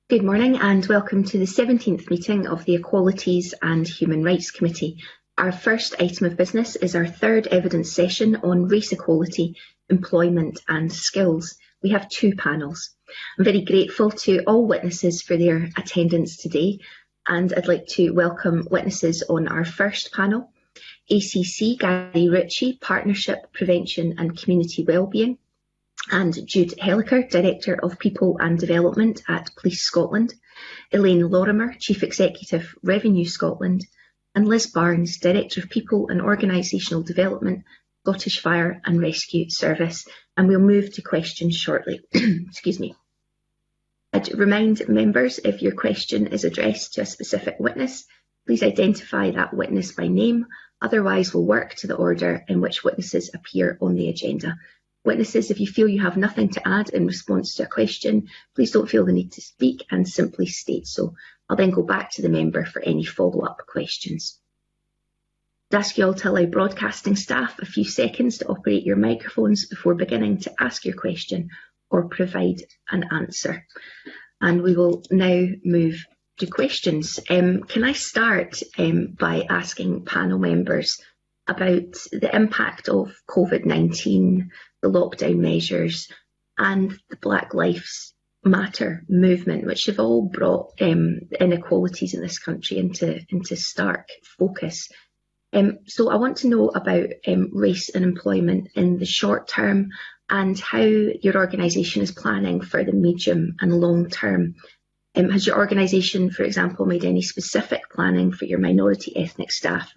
Good morning and welcome to the 17th meeting of the Equalities and Human Rights Committee. Our first item of business is our third evidence session on race equality, employment and skills. We have two panels. I'm very grateful to all witnesses for their attendance today, and I'd like to welcome witnesses on our first panel. ACC Gary Ritchie, Partnership, Prevention and Community Wellbeing, and Jude Helliker, Director of People and Development at Police Scotland, Elaine Lorimer, Chief Executive, Revenue Scotland, and Liz Barnes, Director of People and Organisational Development, Scottish Fire and Rescue Service. And we'll move to questions shortly. Excuse me. I'd remind members, if your question is addressed to a specific witness, please identify that witness by name. Otherwise, we'll work to the order in which witnesses appear on the agenda. Witnesses, if you feel you have nothing to add in response to a question, please don't feel the need to speak and simply state so. I'll then go back to the member for any follow-up questions. I'd ask you all to allow broadcasting staff a few seconds to operate your microphones before beginning to ask your question or provide an answer. And we will now move to questions. Can I start by asking panel members about the impact of COVID-19, the lockdown measures and the Black Lives Matter movement, which have all brought inequalities in this country into stark focus. So I want to know about race and employment in the short term and how your organisation is planning for the medium and long term. Has your organisation, for example, made any specific planning for your minority ethnic staff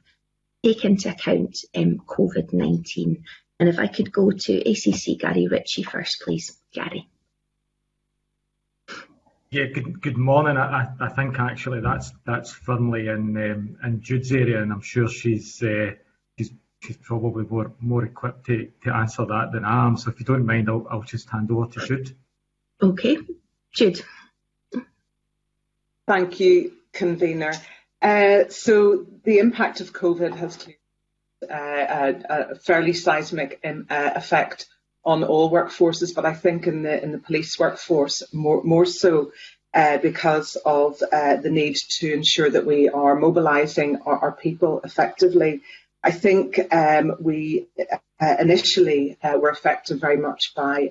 take into account COVID-19? And if I could go to ACC Gary Ritchie first, please. Gary. Yeah, good morning. I think actually that's firmly in Jude's area, and I'm sure she's probably more equipped to answer that than I am. So if you don't mind, I'll just hand over to Jude. Okay, Jude. Thank you, convener. So the impact of COVID has a fairly seismic effect on all workforces, but I think in the police workforce more so because of the need to ensure that we are mobilising our people effectively. I think we initially were affected very much by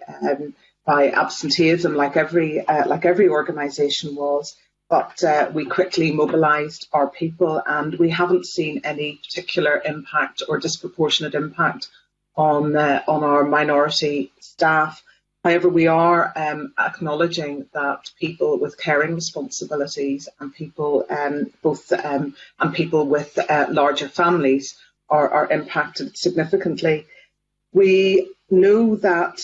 absenteeism, like every organisation was. But we quickly mobilised our people, and we haven't seen any particular impact or disproportionate impact on our minority staff. However, we are acknowledging that people with caring responsibilities and people people with larger families are impacted significantly. We know that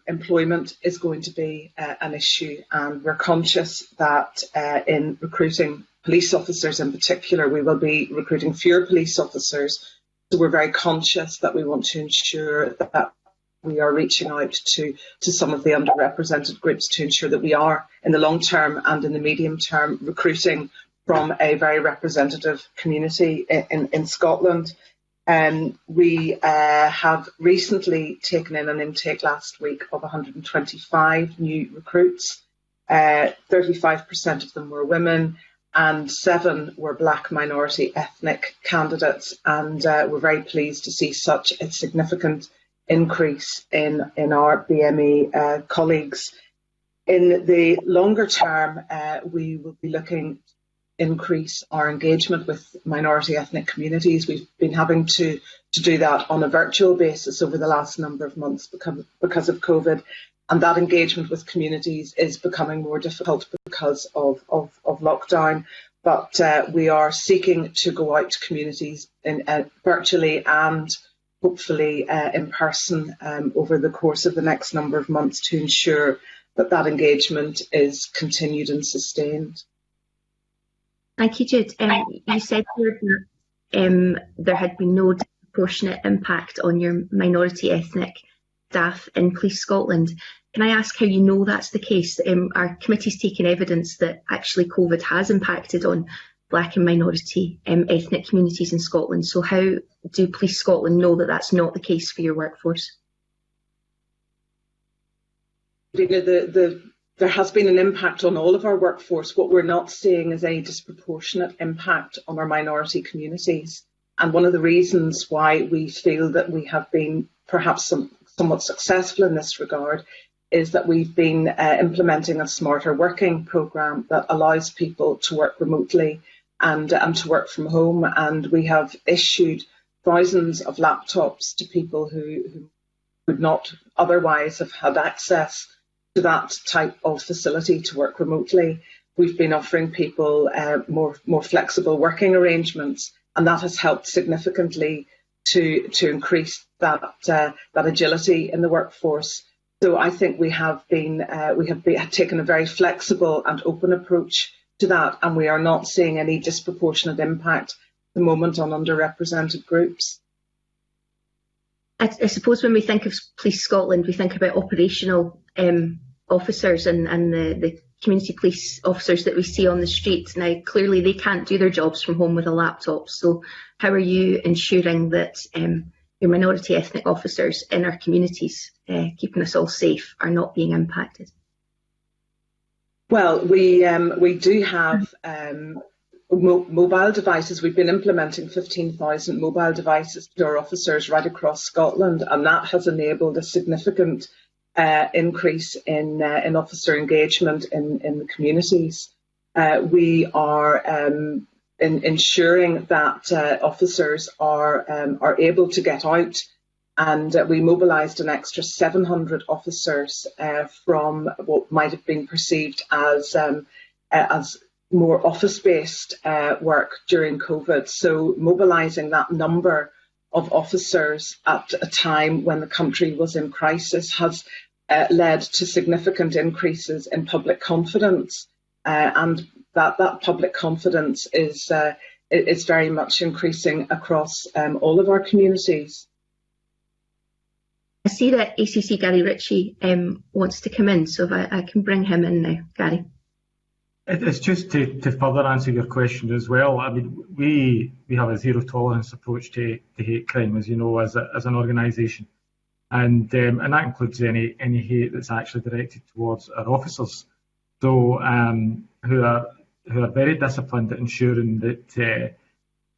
employment is going to be an issue, and we're conscious that in recruiting police officers in particular, we will be recruiting fewer police officers. So we're very conscious that we want to ensure that we are reaching out to some of the underrepresented groups to ensure that we are, in the long term and in the medium term, recruiting from a very representative community in Scotland. We have recently taken in an intake last week of 125 new recruits. 35% of them were women and 7 were Black minority ethnic candidates. And we're very pleased to see such a significant increase in our BME colleagues. In the longer term, we will be looking increase our engagement with minority ethnic communities. We've been having to do that on a virtual basis over the last number of months because of COVID, and that engagement with communities is becoming more difficult because of lockdown. But we are seeking to go out to communities virtually and hopefully in person over the course of the next number of months to ensure that engagement is continued and sustained. Thank you, Jude. You said that there had been no disproportionate impact on your minority ethnic staff in Police Scotland. Can I ask how you know that's the case? Our committee's taken evidence that actually COVID has impacted on Black and minority ethnic communities in Scotland. So how do Police Scotland know that that's not the case for your workforce? The there has been an impact on all of our workforce. What we're not seeing is a disproportionate impact on our minority communities. And one of the reasons why we feel that we have been perhaps somewhat successful in this regard is that we've been implementing a smarter working programme that allows people to work remotely and to work from home. And we have issued thousands of laptops to people who would not otherwise have had access to that type of facility to work remotely. We've been offering people more flexible working arrangements, and that has helped significantly to increase that agility in the workforce. So I think we have taken a very flexible and open approach to that, and we are not seeing any disproportionate impact at the moment on underrepresented groups. I suppose when we think of Police Scotland, we think about operational officers and the community police officers that we see on the streets. Now, clearly they can't do their jobs from home with a laptop. So how are you ensuring that your minority ethnic officers in our communities, keeping us all safe, are not being impacted? Well, we do have mobile devices. We've been implementing 15,000 mobile devices to our officers right across Scotland, and that has enabled a significant increase in officer engagement in the communities. We are ensuring that officers are able to get out, and we mobilised an extra 700 officers from what might have been perceived as more office-based work during COVID. So mobilising that number of officers at a time when the country was in crisis has led to significant increases in public confidence, and that public confidence is very much increasing across all of our communities. I see that ACC Gary Ritchie wants to come in, so if I can bring him in now, Gary. It's just to further answer your question as well. I mean, we have a zero tolerance approach to hate crime, as you know, as an organisation, and that includes any hate that's actually directed towards our officers. So who are very disciplined at ensuring that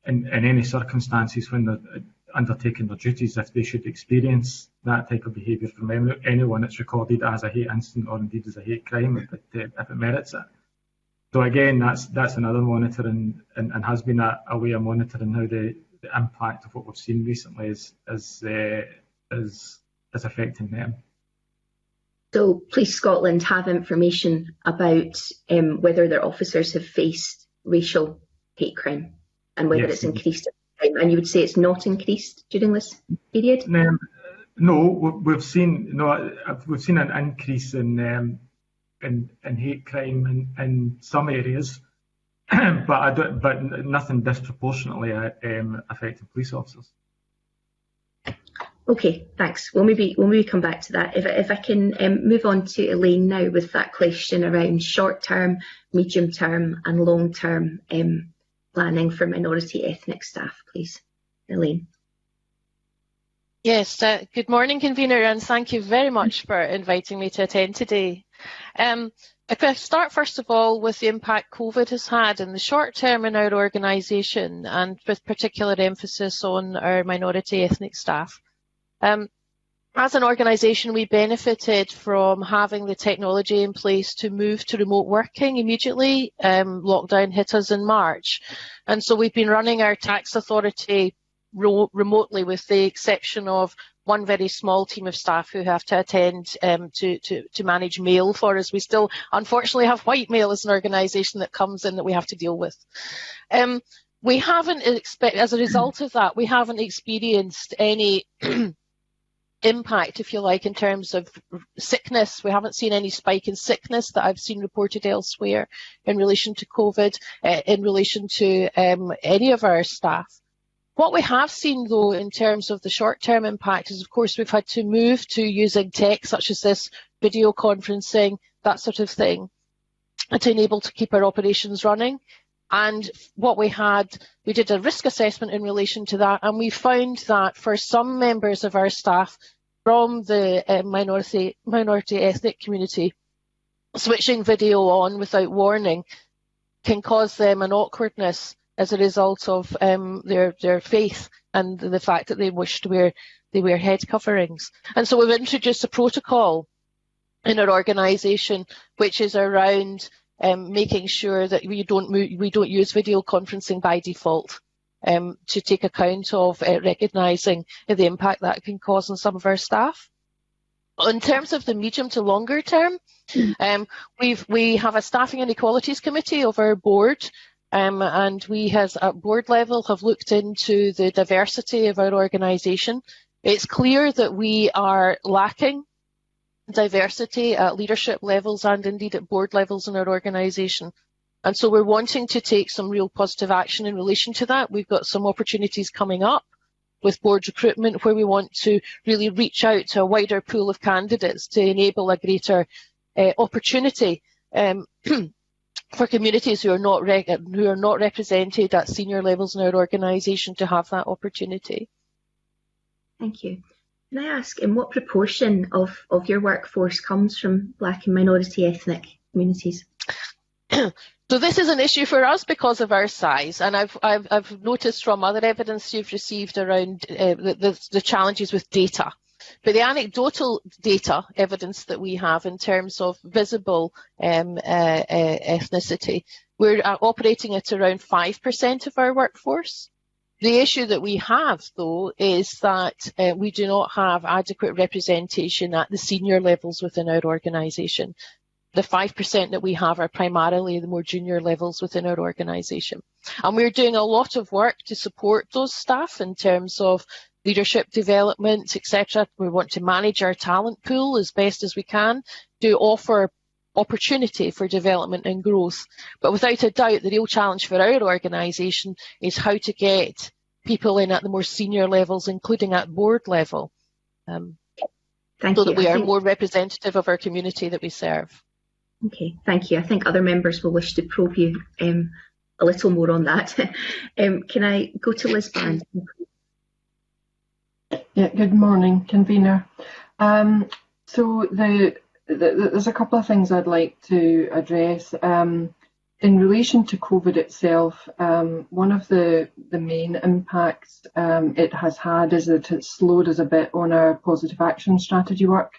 in any circumstances when they're undertaking their duties, if they should experience that type of behaviour from anyone, it's recorded as a hate incident or indeed as a hate crime if it merits it. So again, that's another monitoring and has been a way of monitoring how the impact of what we've seen recently is affecting them. So Police Scotland have information about whether their officers have faced racial hate crime and whether it's increased at the time. And you would say it's not increased during this period? No, we've seen an increase in hate crime in some areas, but nothing disproportionately affecting police officers. Okay, thanks. We'll maybe come back to that. If I can move on to Elaine now with that question around short-term, medium-term and long-term planning for minority ethnic staff, please. Elaine. Yes, good morning, convener, and thank you very much for inviting me to attend today. I could start first of all with the impact COVID has had in the short term in our organisation, and with particular emphasis on our minority ethnic staff. As an organisation, we benefited from having the technology in place to move to remote working immediately. Lockdown hit us in March, and so we've been running our tax authority remotely, with the exception of one very small team of staff who have to attend to manage mail for us. We still unfortunately have white mail as an organisation that comes in that we have to deal with. We haven't as a result of that, we haven't experienced any impact, if you like, in terms of sickness. We haven't seen any spike in sickness that I've seen reported elsewhere in relation to COVID, in relation to any of our staff. What we have seen, though, in terms of the short-term impact is, of course, we've had to move to using tech such as this, video conferencing, that sort of thing, to enable to keep our operations running. And what we did a risk assessment in relation to that, and we found that for some members of our staff from the minority ethnic community, switching video on without warning can cause them an awkwardness as a result of their faith and the fact that they wish to wear head coverings. And so we've introduced a protocol in our organisation which is around making sure that we don't use video conferencing by default, to take account of recognising the impact that can cause on some of our staff. In terms of the medium to longer term, we have a Staffing and Equalities Committee of our board, and we, at board level, have looked into the diversity of our organisation. It's clear that we are lacking diversity at leadership levels and indeed at board levels in our organisation. And so we're wanting to take some real positive action in relation to that. We've got some opportunities coming up with board recruitment where we want to really reach out to a wider pool of candidates to enable a greater opportunity for communities who are not represented at senior levels in our organisation to have that opportunity. Thank you. Can I ask, in what proportion of your workforce comes from Black and minority ethnic communities? So this is an issue for us because of our size, and I've noticed from other evidence you've received around the challenges with data. But the anecdotal data evidence that we have in terms of visible ethnicity, we're operating at around 5% of our workforce. The issue that we have, though, is that we do not have adequate representation at the senior levels within our organisation. The 5% that we have are primarily the more junior levels within our organisation. And we're doing a lot of work to support those staff in terms of leadership development, etc. We want to manage our talent pool as best as we can to offer opportunity for development and growth. But without a doubt, the real challenge for our organisation is how to get people in at the more senior levels, including at board level, so that we are more representative of our community that we serve. Okay, thank you. I think other members will wish to probe you a little more on that. Can I go to Liz Band? Yeah, good morning, convener. So there's a couple of things I'd like to address. In relation to COVID itself, one of the main impacts it has had is that it's slowed us a bit on our positive action strategy work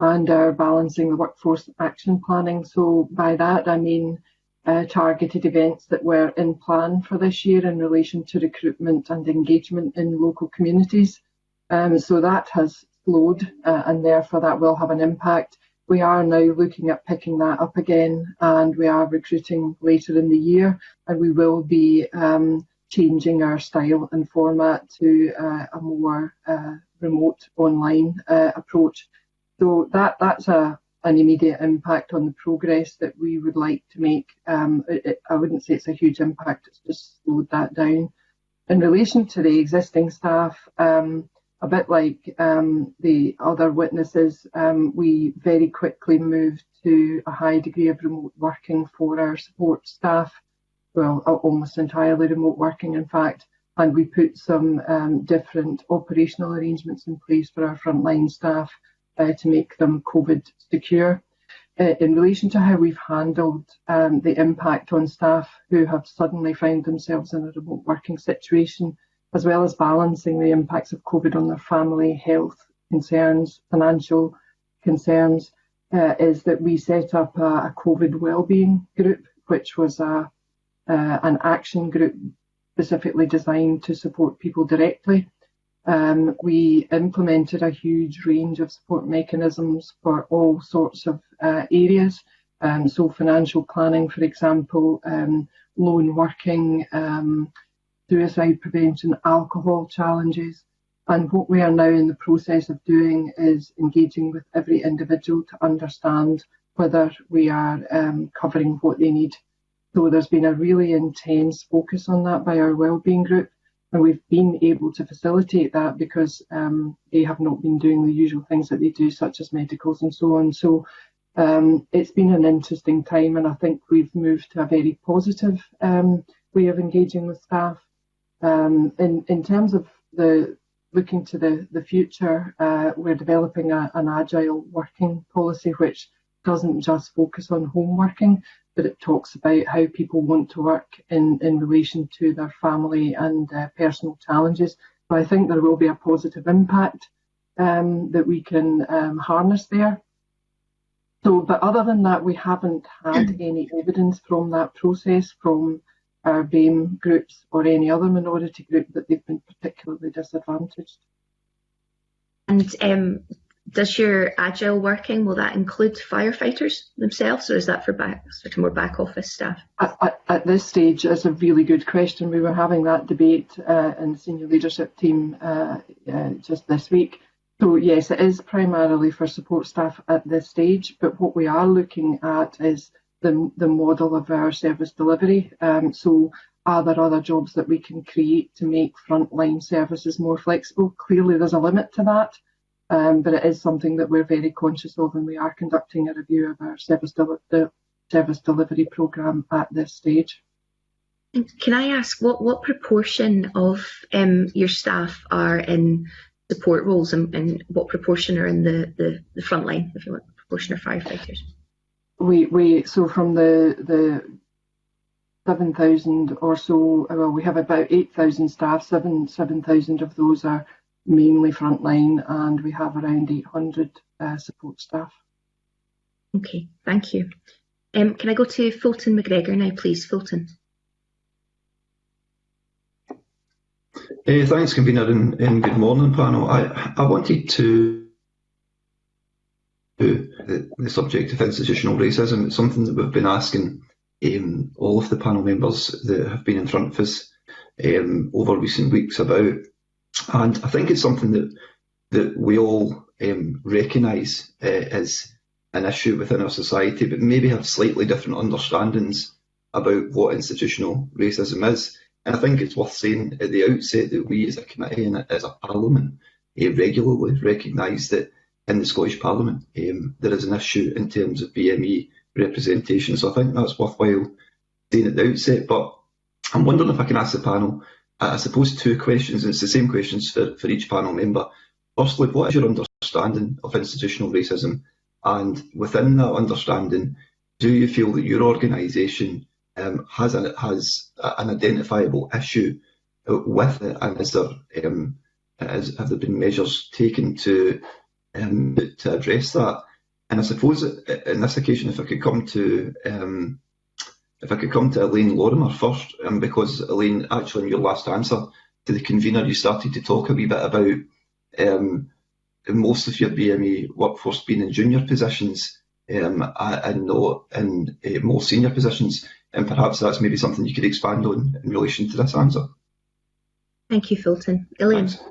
and our balancing the workforce action planning. So by that I mean targeted events that were in plan for this year in relation to recruitment and engagement in local communities. So that has slowed and therefore that will have an impact. We are now looking at picking that up again, and we are recruiting later in the year, and we will be changing our style and format to a more remote online approach. So that's an immediate impact on the progress that we would like to make. I wouldn't say it's a huge impact, it's just slowed that down. In relation to the existing staff, a bit like the other witnesses, we very quickly moved to a high degree of remote working for our support staff, well, almost entirely remote working in fact, and we put some different operational arrangements in place for our frontline staff to make them COVID secure. In relation to how we've handled the impact on staff who have suddenly found themselves in a remote working situation, as well as balancing the impacts of COVID on their family, health concerns, financial concerns, is that we set up a COVID wellbeing group, which was an action group specifically designed to support people directly. We implemented a huge range of support mechanisms for all sorts of areas. So financial planning, for example, lone working, suicide prevention, alcohol challenges. And what we are now in the process of doing is engaging with every individual to understand whether we are covering what they need. So there's been a really intense focus on that by our wellbeing group, and we've been able to facilitate that because they have not been doing the usual things that they do, such as medicals and so on. So it's been an interesting time, and I think we've moved to a very positive way of engaging with staff. In terms of looking to the future, we're developing an agile working policy which doesn't just focus on home working, but it talks about how people want to work in relation to their family and personal challenges. So I think there will be a positive impact that we can harness there. So, but other than that, we haven't had any evidence from that process from our BAME groups or any other minority group that they've been particularly disadvantaged. And does your agile working, will that include firefighters themselves, or is that for more back office staff? At this stage, it's a really good question. We were having that debate in the senior leadership team just this week. So yes, it is primarily for support staff at this stage, but what we are looking at is the model of our service delivery. So are there other jobs that we can create to make frontline services more flexible? Clearly there's a limit to that, but it is something that we're very conscious of, and we are conducting a review of our service delivery programme at this stage. Can I ask what proportion of your staff are in support roles, and what proportion are in the front line, if you want, proportion of firefighters? So from the 7,000 or so, well, we have about 8,000 staff. 7,000 of those are mainly frontline, and we have around 800 support staff. Okay, thank you. Can I go to Fulton McGregor now, please? Fulton. Thanks, convener, and good morning, panel. I wanted to the subject of institutional racism. It's something that we've been asking all of the panel members that have been in front of us over recent weeks about, and I think it's something that we all recognise as an issue within our society, but maybe have slightly different understandings about what institutional racism is. And I think it's worth saying at the outset that we as a committee and as a parliament regularly recognise that in the Scottish Parliament there is an issue in terms of BME representation. So I think that's worthwhile saying at the outset. But I'm wondering if I can ask the panel, I suppose, two questions, and it's the same questions for each panel member. Firstly, what is your understanding of institutional racism? And within that understanding, do you feel that your organisation has an identifiable issue with it, and is there have there been measures taken to address that? And I suppose in this occasion, if I could come to Elaine Lorimer first, because Elaine, actually in your last answer to the convener, you started to talk a wee bit about most of your BME workforce being in junior positions and not in more senior positions. And perhaps that's maybe something you could expand on in relation to this answer. Thank you, Fulton. Elaine. Thanks.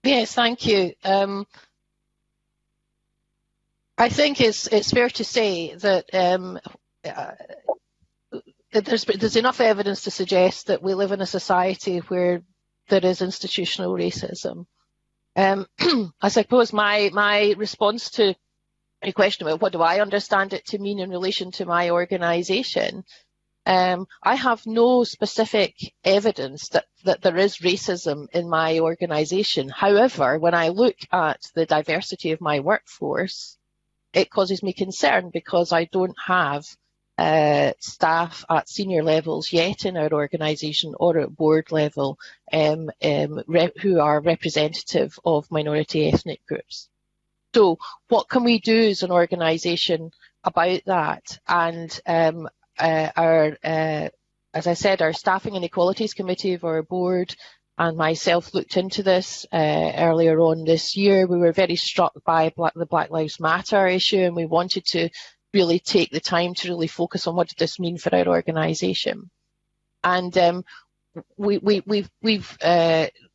Yes, thank you. I think it's fair to say that there's enough evidence to suggest that we live in a society where there is institutional racism. I suppose my response to a question about what do I understand it to mean in relation to my organisation, I have no specific evidence that there is racism in my organisation. However, when I look at the diversity of my workforce, it causes me concern because I don't have staff at senior levels yet in our organisation or at board level who are representative of minority ethnic groups. So what can we do as an organisation about that? And as I said, our Staffing and Equalities Committee of our board and myself looked into this earlier on this year. We were very struck by the Black Lives Matter issue, and we wanted to really take the time to really focus on what did this mean for our organisation. And we've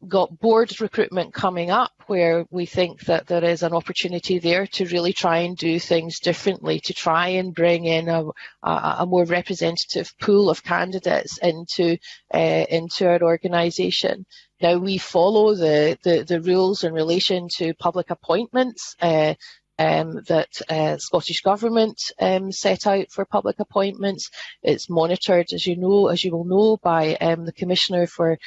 got board recruitment coming up where we think that there is an opportunity there to really try and do things differently, to try and bring in a more representative pool of candidates into our organisation. Now, we follow the rules in relation to public appointments. that Scottish Government set out for public appointments. It's monitored, as you will know, by the Commissioner for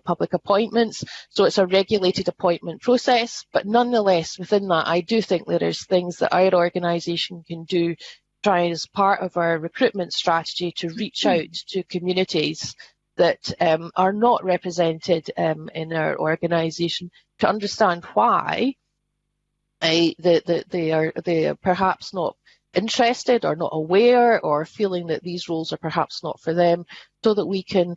Public Appointments. So it's a regulated appointment process, but nonetheless, within that, I do think there is things that our organisation can do, try as part of our recruitment strategy to reach out to communities that are not represented in our organisation, to understand why they are perhaps not interested or not aware, or feeling that these roles are perhaps not for them, so that we can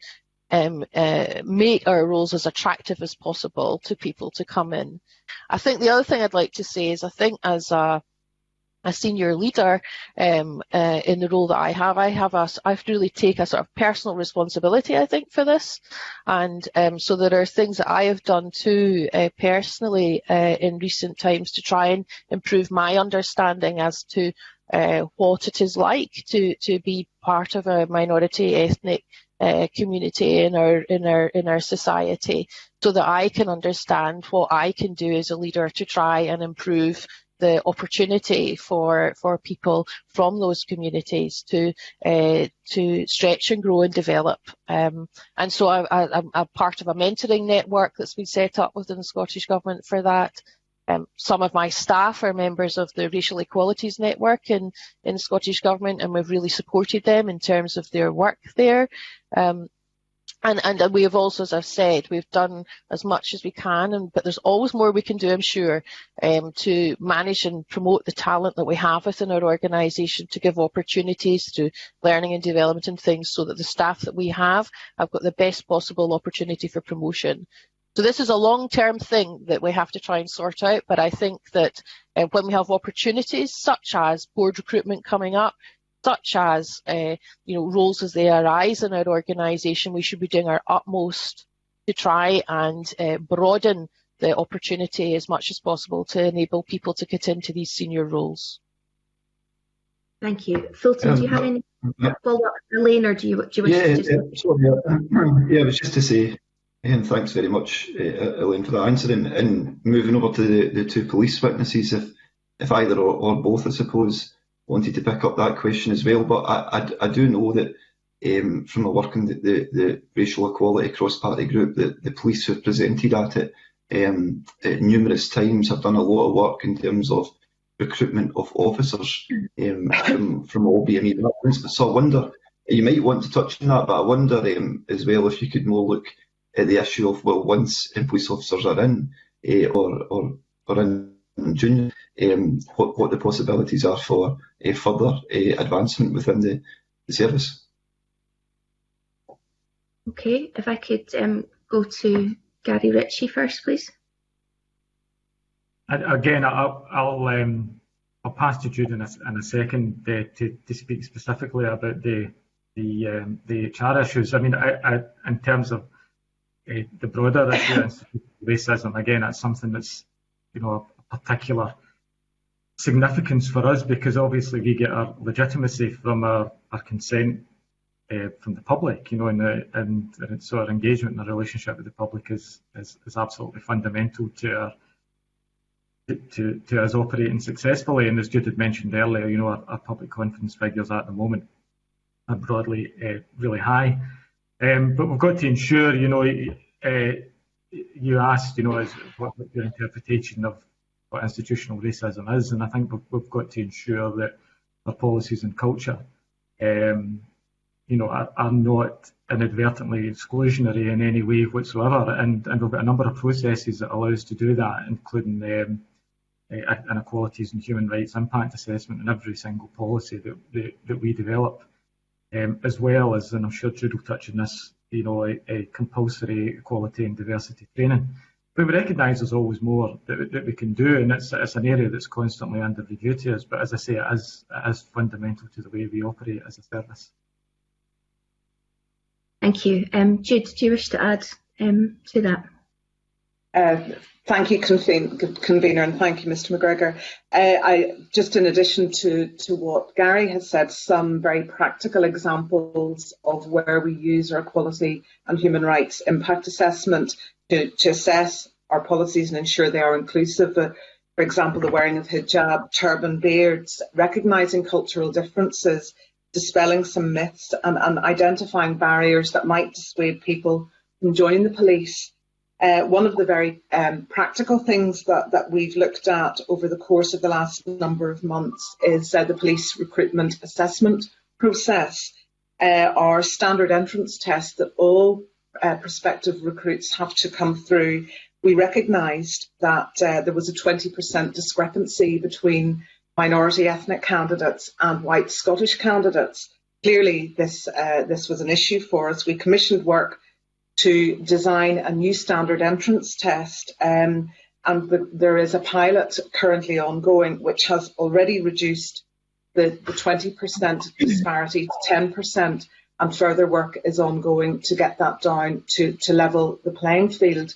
make our roles as attractive as possible to people to come in. I think the other thing I'd like to say is, I think as a senior leader in the role that I have to really take a sort of personal responsibility, I think, for this. And so there are things that I have done too personally in recent times to try and improve my understanding as to what it is like to be part of a minority ethnic community in our society, so that I can understand what I can do as a leader to try and improve the opportunity for people from those communities to stretch and grow and develop. And so I'm part of a mentoring network that's been set up within the Scottish Government for that. Some of my staff are members of the Racial Equalities Network in the Scottish Government, and we've really supported them in terms of their work there. And we have also, as I've said, we've done as much as we can, but there's always more we can do, I'm sure, to manage and promote the talent that we have within our organisation, to give opportunities to learning and development and things, so that the staff that we have got the best possible opportunity for promotion. So this is a long-term thing that we have to try and sort out, but I think that when we have opportunities such as board recruitment coming up, such as roles as they arise in our organisation, we should be doing our utmost to try and broaden the opportunity as much as possible to enable people to get into these senior roles. Thank you. Fulton, do you have any follow-up, Elaine, or do you wish to just... Yeah, it was just to say, and thanks very much, Elaine, for that answer. And moving over to the two police witnesses, if either or both, I suppose, wanted to pick up that question as well. But I do know that from my work in the Racial Equality Cross-Party Group, that the police have presented at it numerous times, have done a lot of work in terms of recruitment of officers from all BME departments. So I wonder, you might want to touch on that, but I wonder as well if you could more look at the issue of, well, once police officers are in or in junior, what the possibilities are for further advancement within the service. Okay, if I could go to Gary Ritchie first, please. Again, I'll pass to Jude in a second to speak specifically about the HR issues. I mean, in terms of the broader issue of racism, again, that's something that's a particular significance for us, because obviously we get our legitimacy from our consent from the public, and so our engagement and our relationship with the public is absolutely fundamental to us operating successfully. And as Jude had mentioned earlier, our public confidence figures at the moment are broadly really high. But we've got to ensure, you asked, what your interpretation of what institutional racism is, and I think we've got to ensure that our policies and culture, are not inadvertently exclusionary in any way whatsoever. And we've got a number of processes that allow us to do that, including inequalities and human rights impact assessment in every single policy that we develop, as well as, and I'm sure Jude will touch on this, a compulsory equality and diversity training. But we recognise there's always more that we can do, and it's an area that's constantly under review to us. But as I say, it is fundamental to the way we operate as a service. Thank you. Jude, do you wish to add to that? Thank you, convener, and thank you, Mr. McGregor. I just, in addition to what Gary has said, some very practical examples of where we use our equality and human rights impact assessment to assess our policies and ensure they are inclusive. For example, the wearing of hijab, turban, beards, recognising cultural differences, dispelling some myths and identifying barriers that might dissuade people from joining the police. One of the very practical things that we've looked at over the course of the last number of months is the police recruitment assessment process, our standard entrance test that all prospective recruits have to come through. We recognised that there was a 20% discrepancy between minority ethnic candidates and white Scottish candidates. Clearly, this was an issue for us. We commissioned work to design a new standard entrance test, and there is a pilot currently ongoing which has already reduced the 20% disparity to 10%, and further work is ongoing to get that down to level the playing field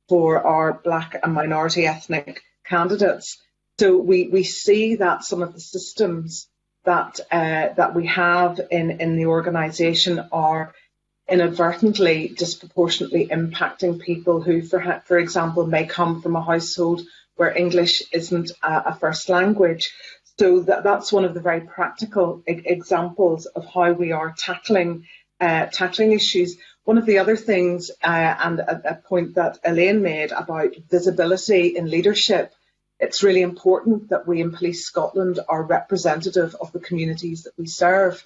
for our black and minority ethnic candidates. So we see that some of the systems that we have in the organisation are inadvertently disproportionately impacting people who, for example, may come from a household where English isn't a first language. So that's one of the very practical examples of how we are tackling issues. One of the other things, and a point that Elaine made about visibility in leadership, it's really important that we in Police Scotland are representative of the communities that we serve.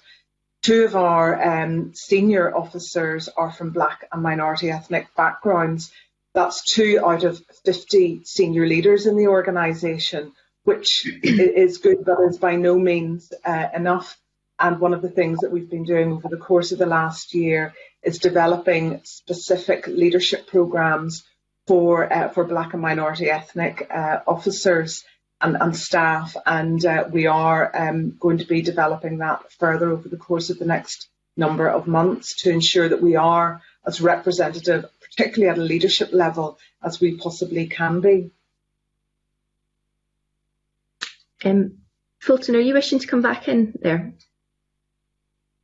2 of our senior officers are from black and minority ethnic backgrounds. That's 2 out of 50 senior leaders in the organisation, which is good, but is by no means enough. And one of the things that we've been doing over the course of the last year is developing specific leadership programmes for black and minority ethnic officers and staff, and we are going to be developing that further over the course of the next number of months to ensure that we are as representative, particularly at a leadership level, as we possibly can be. Fulton, are you wishing to come back in there?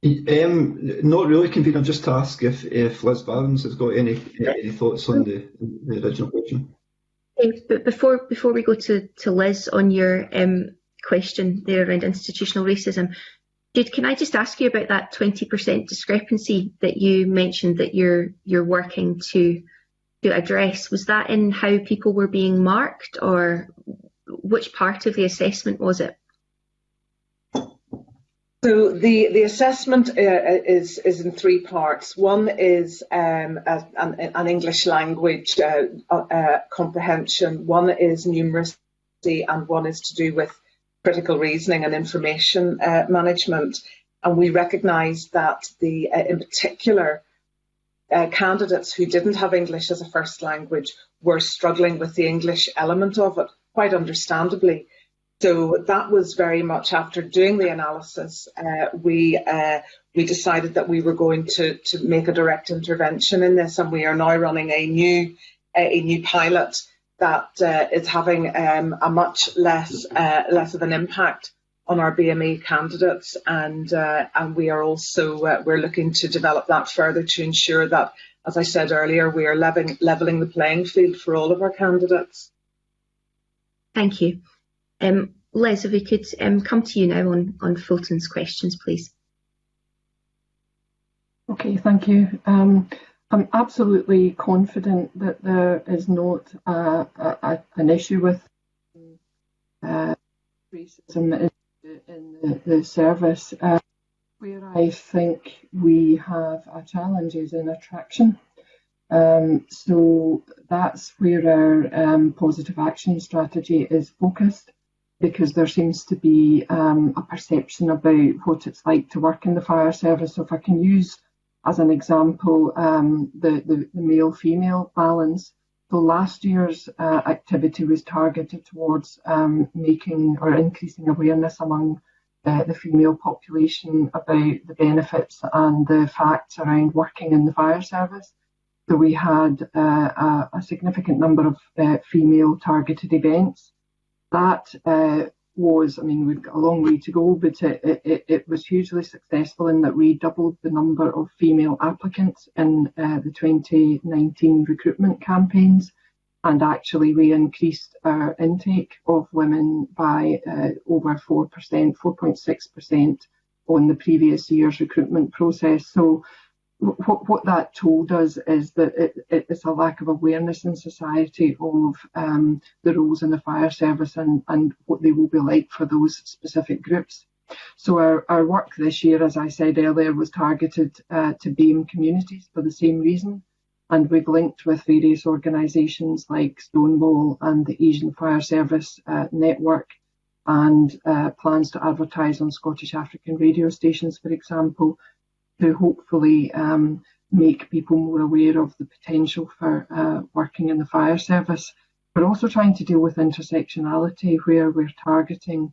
Not really, Convener. Just to ask if Liz Barnes has got any thoughts on the original question. But before we go to Liz on your question there around institutional racism, Jude, can I just ask you about that 20% discrepancy that you mentioned that you're working to address? Was that in how people were being marked, or which part of the assessment was it? So the assessment is in 3 parts. One is an English language comprehension, one is numeracy, and one is to do with critical reasoning and information management. And we recognise that in particular, candidates who didn't have English as a first language were struggling with the English element of it, quite understandably. So that was very much after doing the analysis, we decided that we were going to make a direct intervention in this, and we are now running a new pilot that is having a much less of an impact on our BME candidates, and we are also we're looking to develop that further to ensure that, as I said earlier, we are levelling the playing field for all of our candidates. Thank you. Liz, if we could come to you now on Fulton's questions, please. Okay, thank you. I'm absolutely confident that there is not an issue with racism in the service. Where I think we have a challenge is in attraction. So that's where our positive action strategy is focused, because there seems to be a perception about what it's like to work in the fire service. So if I can use as an example the male-female balance. So last year's activity was targeted towards making or increasing awareness among the female population about the benefits and the facts around working in the fire service. So we had a significant number of female targeted events. That was, I mean, we've got a long way to go, but it was hugely successful in that we doubled the number of female applicants in the 2019 recruitment campaigns. and actually we increased our intake of women by over 4%, 4.6% on the previous year's recruitment process. So what that told us is that it's a lack of awareness in society of the roles in the fire service and what they will be like for those specific groups. So our work this year, as I said earlier, was targeted to BAME communities for the same reason. And we've linked with various organisations like Stonewall and the Asian Fire Service Network, and plans to advertise on Scottish African radio stations, for example, to hopefully make people more aware of the potential for working in the fire service. We're also trying to deal with intersectionality, where we're targeting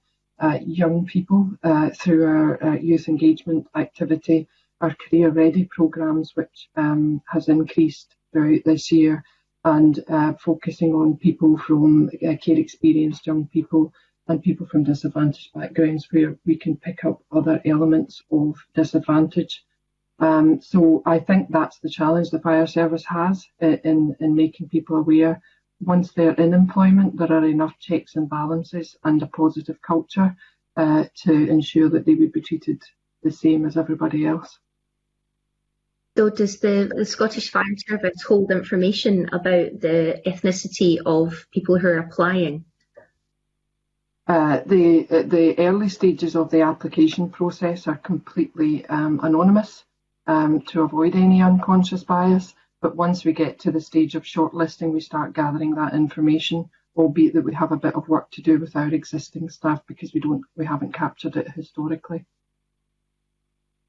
young people through our youth engagement activity, our Career Ready programmes, which has increased throughout this year, and focusing on people from care experienced young people and people from disadvantaged backgrounds, where we can pick up other elements of disadvantage. So I think that's the challenge the fire service has in making people aware. Once they're in employment, there are enough checks and balances and a positive culture to ensure that they would be treated the same as everybody else. So does the Scottish Fire Service hold information about the ethnicity of people who are applying? The early stages of the application process are completely anonymous to avoid any unconscious bias. But once we get to the stage of shortlisting, we start gathering that information, albeit that we have a bit of work to do with our existing staff because we haven't captured it historically.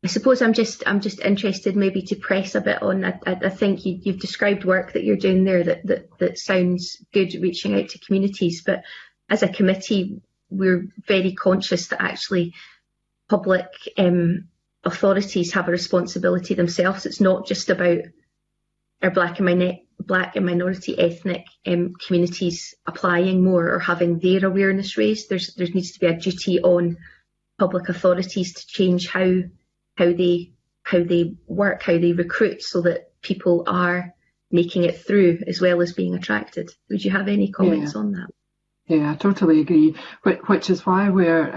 I suppose I'm just interested maybe to press a bit on. I think you've described work that you're doing there that sounds good, reaching out to communities. But as a committee, we're very conscious that actually public authorities have a responsibility themselves. It's not just about our black and minority ethnic communities applying more or having their awareness raised. There needs to be a duty on public authorities to change how they work, how they recruit, so that people are making it through as well as being attracted. Would you have any comments on that? Yeah, I totally agree, which is why we're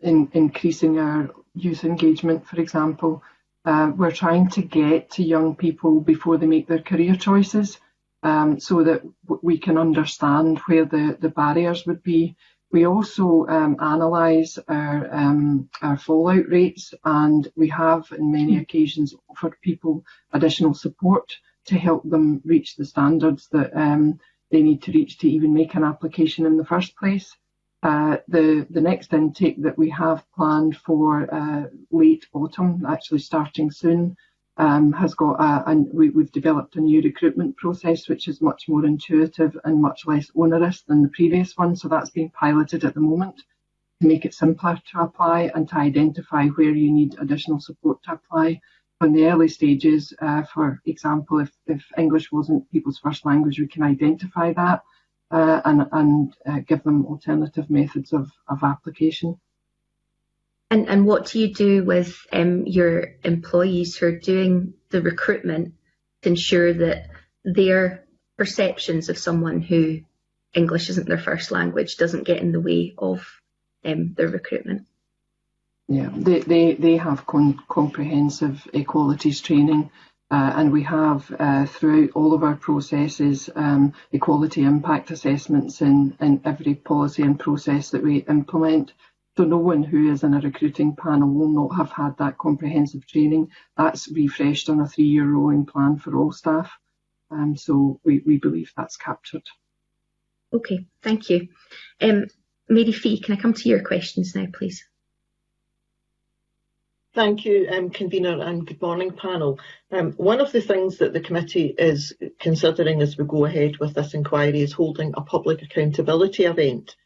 increasing our youth engagement, for example. We're trying to get to young people before they make their career choices, so that we can understand where the barriers would be. We also analyse our fallout rates, and we have in many occasions offered people additional support to help them reach the standards that they need to reach to even make an application in the first place. The next intake that we have planned for late autumn, actually starting soon, has got we've developed a new recruitment process which is much more intuitive and much less onerous than the previous one. So that's being piloted at the moment to make it simpler to apply and to identify where you need additional support to apply. In the early stages, for example, if English wasn't people's first language, we can identify that and give them alternative methods of application. And what do you do with your employees who are doing the recruitment to ensure that their perceptions of someone who English isn't their first language doesn't get in the way of their recruitment? Yeah, they have comprehensive equalities training, and we have throughout all of our processes equality impact assessments in every policy and process that we implement. So no one who is in a recruiting panel will not have had that comprehensive training. That's refreshed on a 3-year rolling plan for all staff. So we believe that's captured. Okay, thank you. Mary Fee, can I come to your questions now, please? Thank you, Convener, and good morning, panel. One of the things that the committee is considering as we go ahead with this inquiry is holding a public accountability event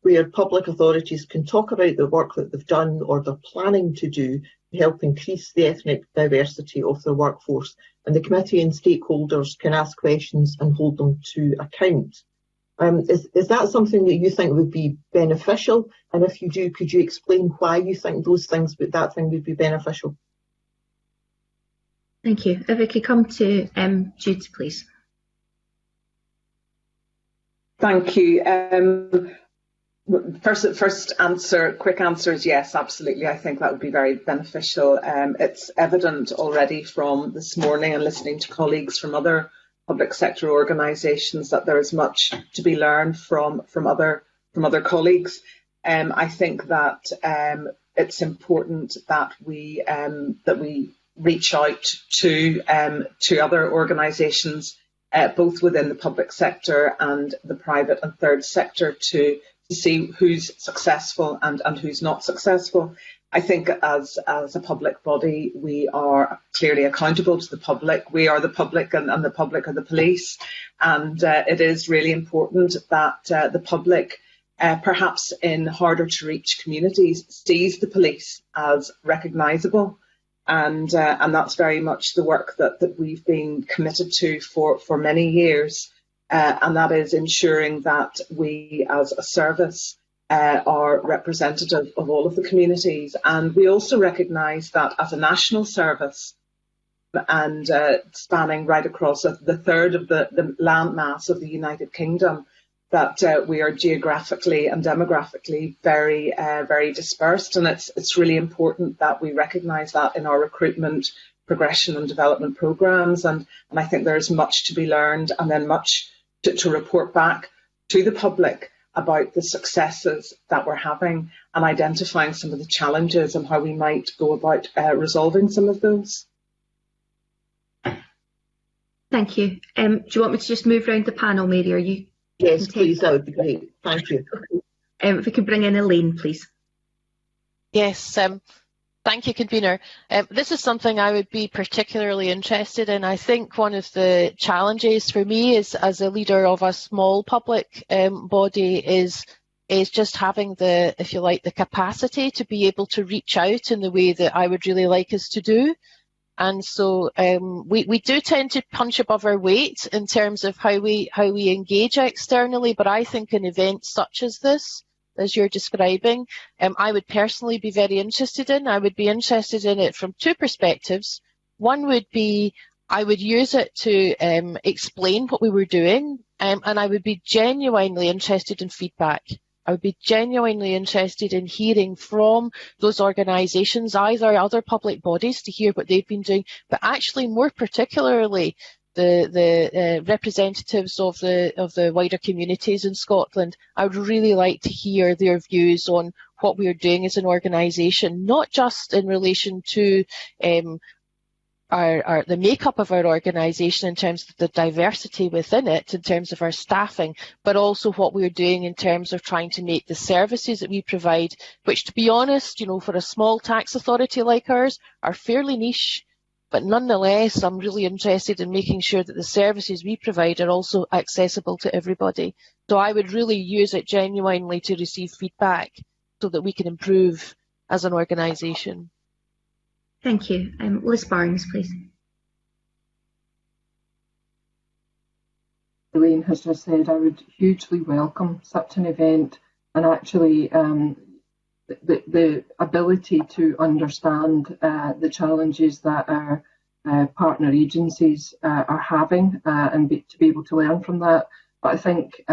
where public authorities can talk about the work that they've done or they're planning to do to help increase the ethnic diversity of their workforce. And the committee and stakeholders can ask questions and hold them to account. Is that something that you think would be beneficial? And if you do, could you explain why you think that thing would be beneficial? Thank you. If I could come to Jude, please. Thank you. First answer, quick answer is yes, absolutely. I think that would be very beneficial. It's evident already from this morning and listening to colleagues from other public sector organisations that there is much to be learned from other colleagues. I think that it's important that we reach out to other organisations, both within the public sector and the private and third sector, to see who's successful and who's not successful. I think as a public body, we are clearly accountable to the public. We are the public and the public are the police. And it is really important that the public, perhaps in harder to reach communities, sees the police as recognisable. And that's very much the work that we've been committed to for many years. And that is ensuring that we as a service are representative of all of the communities. And we also recognise that as a national service and spanning right across the third of the landmass of the United Kingdom, that we are geographically and demographically very, very dispersed. And it's really important that we recognise that in our recruitment, progression and development programmes. And I think there is much to be learned, and then much to report back to the public about the successes that we're having and identifying some of the challenges and how we might go about resolving some of those. Thank you. Do you want me to just move around the panel, Mary? Are you? Yes, please, that would be great. Thank you. If we could bring in Elaine, please. Yes, thank you, Convener. This is something I would be particularly interested in. I think one of the challenges for me is, as a leader of a small public body, is just having the, if you like, the capacity to be able to reach out in the way that I would really like us to do. And so we do tend to punch above our weight in terms of how we engage externally, but I think in events such as this, as you're describing, I would personally be very interested in. I would be interested in it from two perspectives. One would be, I would use it to explain what we were doing, and I would be genuinely interested in feedback. I would be genuinely interested in hearing from those organisations, either other public bodies, to hear what they've been doing, but actually more particularly the representatives of the wider communities in Scotland. I would really like to hear their views on what we are doing as an organisation, not just in relation to the makeup of our organisation in terms of the diversity within it, in terms of our staffing, but also what we're doing in terms of trying to make the services that we provide, which, to be honest, for a small tax authority like ours, are fairly niche. But nonetheless, I'm really interested in making sure that the services we provide are also accessible to everybody. So I would really use it genuinely to receive feedback so that we can improve as an organisation. Thank you. Liz Barnes, please. Elaine has just said, I would hugely welcome such an event, and actually the ability to understand the challenges that our partner agencies are having and to be able to learn from that. But I think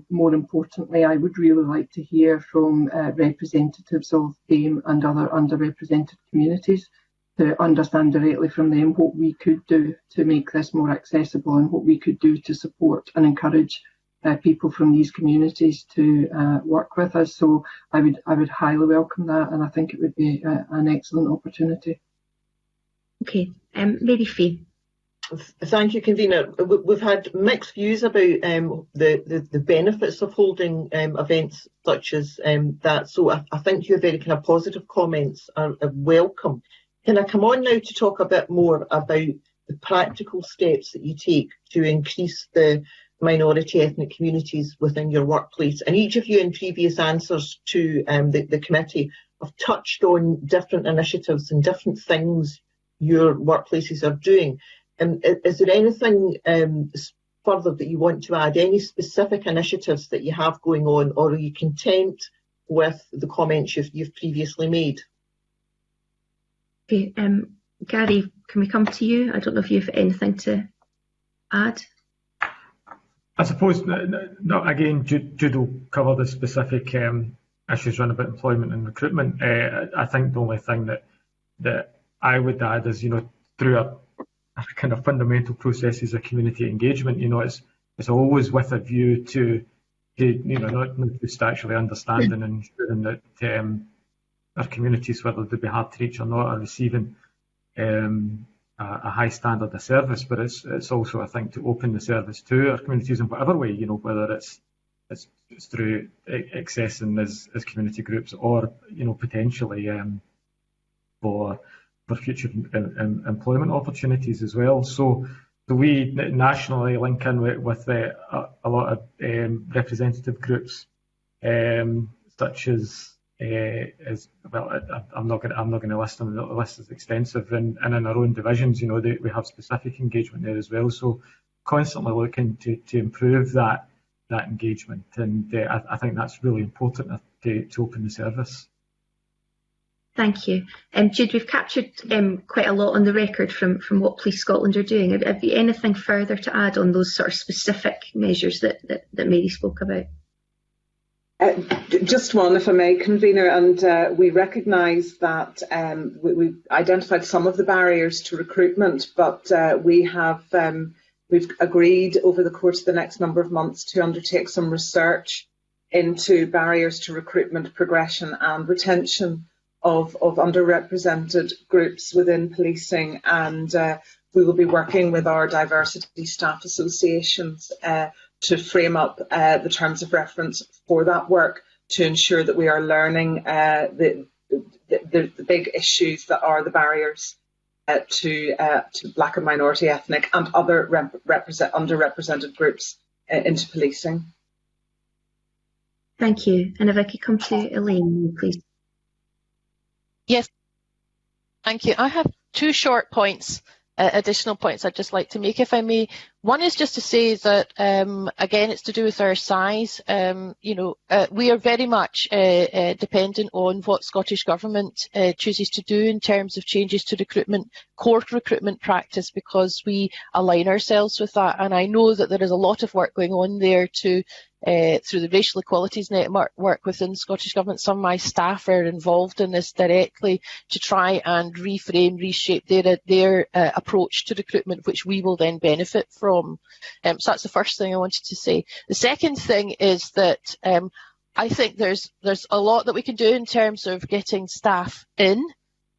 more importantly, I would really like to hear from representatives of BAME and other underrepresented communities, to understand directly from them what we could do to make this more accessible and what we could do to support and encourage people from these communities to work with us. So I would highly welcome that, and I think it would be an excellent opportunity. Okay, Mary Fee. Thank you, Convener. We've had mixed views about the benefits of holding events such as that, so I think your very kind of positive comments are welcome. Can I come on now to talk a bit more about the practical steps that you take to increase the minority ethnic communities within your workplace? And each of you in previous answers to the committee have touched on different initiatives and different things your workplaces are doing. Is there anything further that you want to add, any specific initiatives that you have going on, or are you content with the comments you've previously made? Okay, Gary, can we come to you? I don't know if you have anything to add. I suppose, again, Jude will cover the specific issues around about employment and recruitment. I think the only thing that I would add is, through a kind of fundamental processes of community engagement, it's always with a view to not just actually understanding and ensuring that our communities, whether they be hard to reach or not, are receiving a high standard of service, but it's also, I think, to open the service to our communities in whatever way, whether it's through accessing as community groups or, potentially for future employment opportunities as well. So we nationally link in with a lot of representative groups, such as I'm not going to list them. The list is extensive, and in our own divisions, we have specific engagement there as well. So constantly looking to improve that engagement, and I think that's really important to open the service. Thank you. Jude, we've captured quite a lot on the record from what Police Scotland are doing. Have you anything further to add on those sort of specific measures that Mary spoke about? Just one, if I may, Convener, and we recognise that we've identified some of the barriers to recruitment, but we've agreed over the course of the next number of months to undertake some research into barriers to recruitment, progression and retention of underrepresented groups within policing, and we will be working with our diversity staff associations to frame up the terms of reference for that work, to ensure that we are learning the big issues that are the barriers to Black and minority ethnic and other underrepresented groups into policing. Thank you. And if I could come to Elaine, please. Yes, thank you. I have two short points, additional points I'd just like to make, if I may. One is just to say that, again, it's to do with our size. We are very much dependent on what Scottish Government chooses to do in terms of changes to core recruitment practice, because we align ourselves with that. And I know that there is a lot of work going on there through the Racial Equalities Network within the Scottish Government. Some of my staff are involved in this directly to try and reframe, reshape their approach to recruitment, which we will then benefit from. So that's the first thing I wanted to say. The second thing is that I think there's a lot that we can do in terms of getting staff in,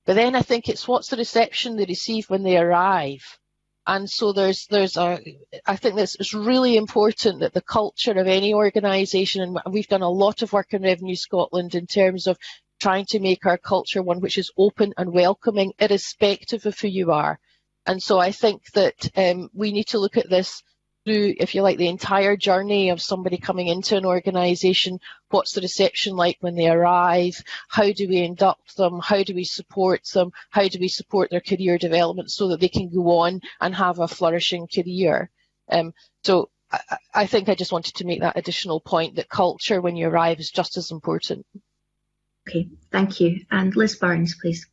but then I think it's what's the reception they receive when they arrive. And so I think it's really important that the culture of any organisation, and we've done a lot of work in Revenue Scotland in terms of trying to make our culture one which is open and welcoming, irrespective of who you are. And so I think that we need to look at this through, if you like, the entire journey of somebody coming into an organisation. What's the reception like when they arrive? How do we induct them? How do we support them? How do we support their career development so that they can go on and have a flourishing career? So I think I just wanted to make that additional point, that culture when you arrive is just as important. Okay, thank you. And Liz Barnes, please.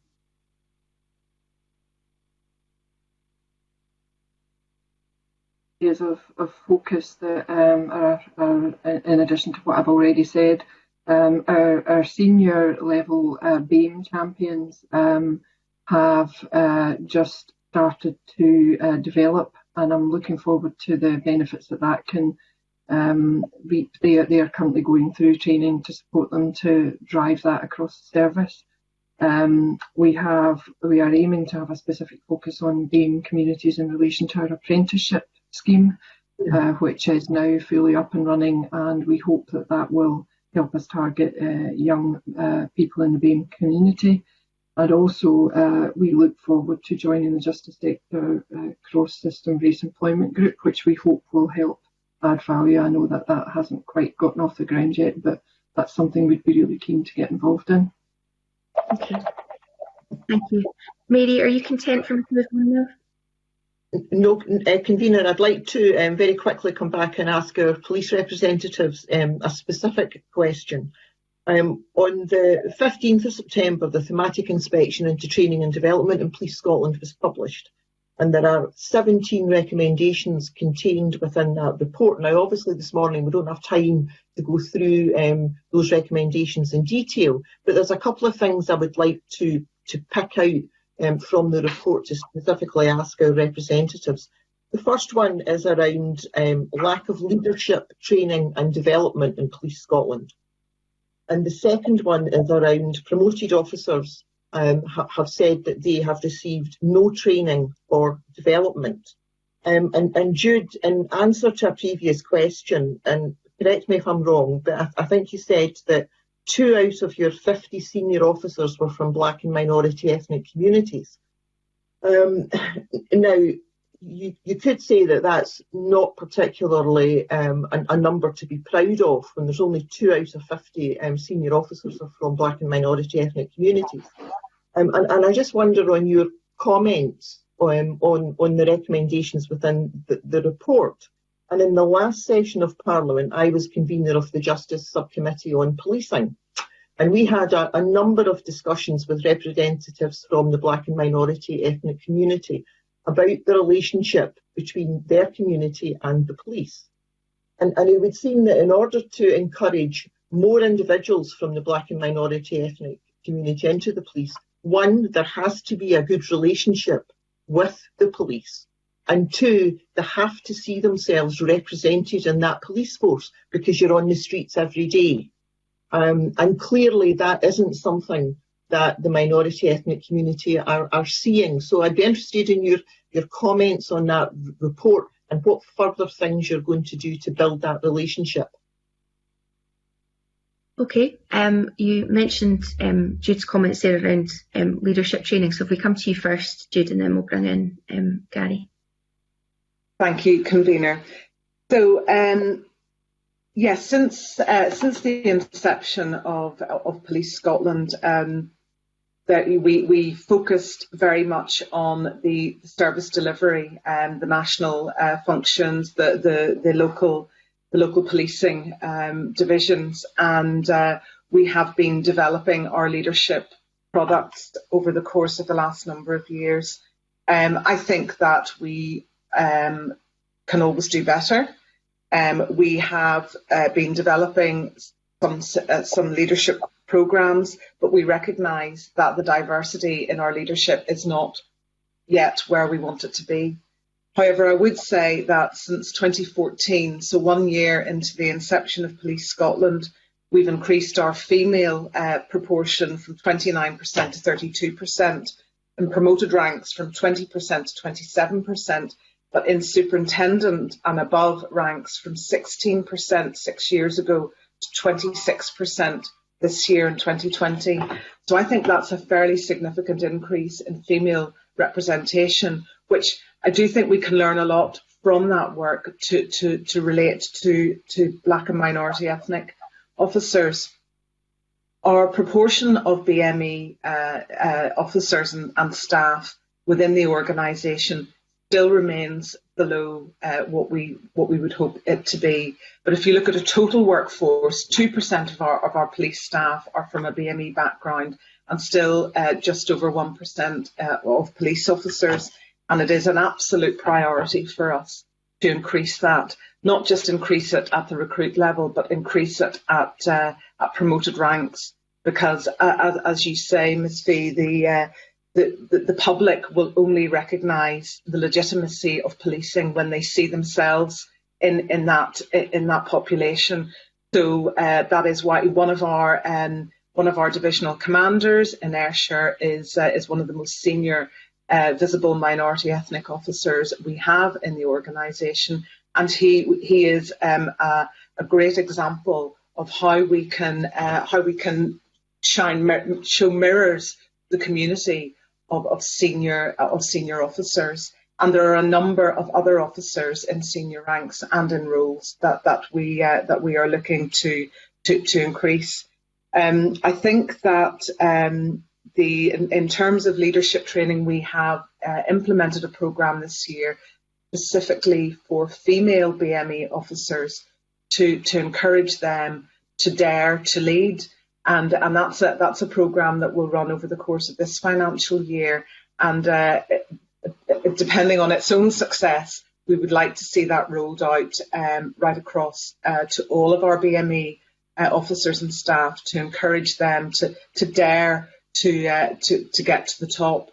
Areas of focus that are in addition to what I've already said. Our senior level BAME champions have just started to develop, and I'm looking forward to the benefits that can reap. They are currently going through training to support them to drive that across the service. We are aiming to have a specific focus on BAME communities in relation to our apprenticeship scheme, which is now fully up and running, and we hope that will help us target young people in the BAME community. And also we look forward to joining the Justice Sector cross-system race employment group, which we hope will help add value. I know that hasn't quite gotten off the ground yet, but that's something we'd be really keen to get involved in. Okay, thank you. Mary, are you content for me to move on now? No, Convener, I'd like to very quickly come back and ask our police representatives a specific question. On the 15th of September, the thematic inspection into training and development in Police Scotland was published. And there are 17 recommendations contained within that report. Now, obviously, this morning we don't have time to go through those recommendations in detail, but there's a couple of things I would like to pick out from the report to specifically ask our representatives. The first one is around lack of leadership, training and development in Police Scotland. And the second one is around promoted officers have said that they have received no training or development. And Jude, in answer to a previous question, and correct me if I'm wrong, but I think you said that 2 out of your 50 senior officers were from black and minority ethnic communities. Now, you could say that that's not particularly a number to be proud of when there's only 2 out of 50 senior officers are from black and minority ethnic communities. And I just wonder on your comments on the recommendations within the report. And in the last session of Parliament, I was convener of the Justice Subcommittee on Policing. And we had a number of discussions with representatives from the black and minority ethnic community about the relationship between their community and the police. And it would seem that in order to encourage more individuals from the black and minority ethnic community into the police, one, there has to be a good relationship with the police. And 2, they have to see themselves represented in that police force because you're on the streets every day. And clearly that isn't something that the minority ethnic community are seeing. So I'd be interested in your comments on that report and what further things you're going to do to build that relationship. Okay, you mentioned Jude's comments there around leadership training. So if we come to you first, Jude, and then we'll bring in Gary. Thank you, convener. So yes, since the inception of Police Scotland, that we focused very much on the service delivery and the national functions, the local policing divisions, and we have been developing our leadership products over the course of the last number of years. I think that we can always do better. We have been developing some leadership programs, but we recognise that the diversity in our leadership is not yet where we want it to be. However, I would say that since 2014, so 1 year into the inception of Police Scotland, we've increased our female proportion from 29% to 32%, in promoted ranks from 20% to 27%, but in superintendent and above ranks from 16% 6 years ago to 26% this year in 2020. So I think that's a fairly significant increase in female representation, which I do think we can learn a lot from that work to relate to black and minority ethnic officers. Our proportion of BME officers and staff within the organisation still remains below what we would hope it to be. But if you look at a total workforce, 2% of our police staff are from a BME background, and still just over 1% of police officers. And it is an absolute priority for us to increase that, not just increase it at the recruit level, but increase it at promoted ranks. Because as you say, Ms. Fee, the public will only recognise the legitimacy of policing when they see themselves in that population. So that is why one of our divisional commanders in Ayrshire is one of the most senior visible minority ethnic officers we have in the organisation, and he is a great example of how we can show mirrors the community of senior officers. And there are a number of other officers in senior ranks and in roles that we are looking to increase. I think that in terms of leadership training, we have implemented a programme this year specifically for female BME officers to encourage them to dare to lead, and that's a programme that will run over the course of this financial year, and depending on its own success, we would like to see that rolled out right across to all of our BME officers and staff, to encourage them to dare to get to the top.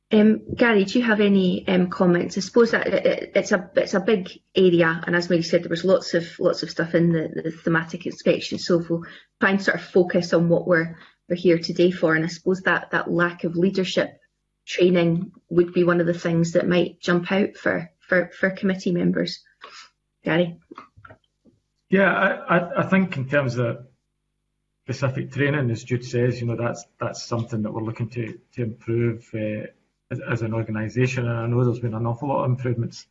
Gary, do you have any comments? I suppose that it's a big area, and as Mary said, there was lots of stuff in the thematic inspection. So we'll try and sort of focus on what we're here today for. And I suppose that lack of leadership training would be one of the things that might jump out for committee members. Gary? Yeah, I think in terms of specific training, as Jude says, that's something that we're looking to improve as an organisation, and I know there's been an awful lot of improvements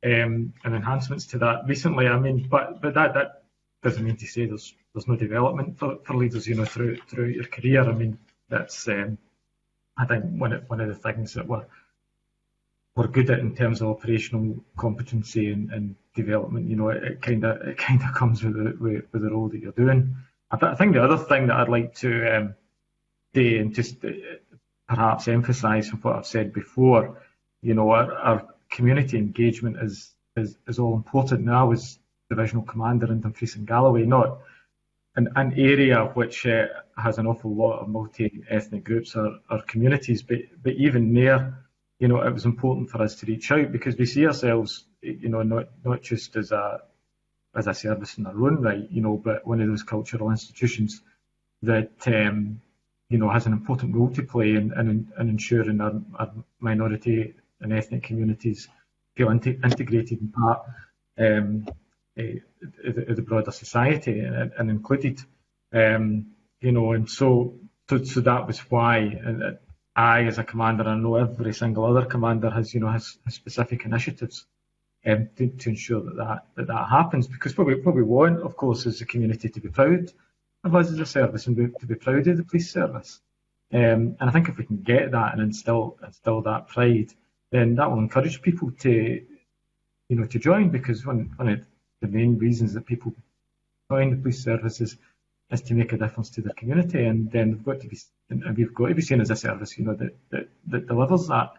and enhancements to that recently. I mean, but that doesn't mean to say there's no development for leaders, throughout your career. I mean, that's I think one of the things that we're good at in terms of operational competency and development. It kind of comes with the role that you're doing. I think the other thing that I'd like to say, and just perhaps emphasise from what I've said before, our community engagement is all important. Now, I was divisional commander in Dumfries and Galloway, not an area which has an awful lot of multi-ethnic groups or communities, but even there, it was important for us to reach out, because we see ourselves, not just as a service in our own right, but one of those cultural institutions that has an important role to play in ensuring our minority and ethnic communities feel integrated and part of the broader society and included. And so that was why I, as a commander, I know every single other commander has specific initiatives to ensure that happens, because what we want, of course, is the community to be proud of us as a service and to be proud of the police service. And I think if we can get that and instill that pride, then that will encourage people to join, because one of the main reasons that people join the police service is to make a difference to their community, and then we've got to be seen as a service that delivers that.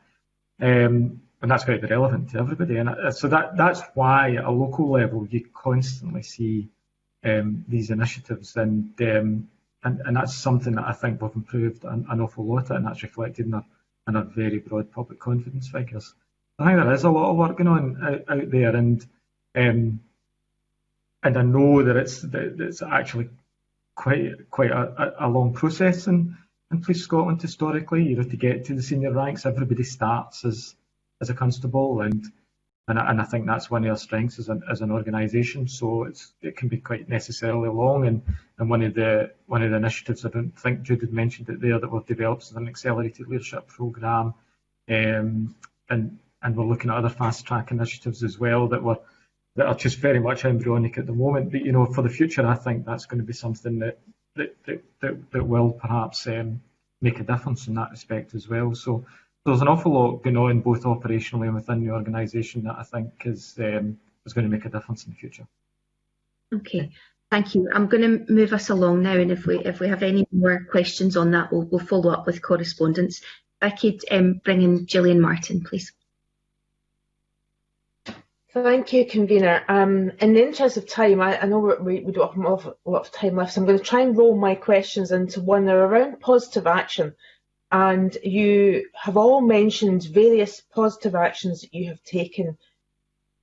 And that's got to be relevant to everybody. And so that's why at a local level you constantly see these initiatives, and that's something that I think we've improved an awful lot at, and that's reflected in our very broad public confidence figures. I think there is a lot of work going on out there, and I know that it's actually quite a long process in Police Scotland historically. To get to the senior ranks, everybody starts as a constable, and I think that's one of our strengths as an organisation. So it can be quite necessarily long, and one of the initiatives, I don't think Jude had mentioned it there, that we've developed is an accelerated leadership programme, and we're looking at other fast track initiatives as well that are just very much embryonic at the moment. But for the future, I think that's going to be something that will perhaps make a difference in that respect as well. So there's an awful lot going on both operationally and within the organisation that I think is going to make a difference in the future. Okay, thank you. I'm going to move us along now, and if we have any more questions on that, we'll follow up with correspondence. If I could bring in Gillian Martin, please. Thank you, Convener. In the interest of time, I know we don't have a lot of time left, so I'm going to try and roll my questions into one. They're around positive action, and you have all mentioned various positive actions that you have taken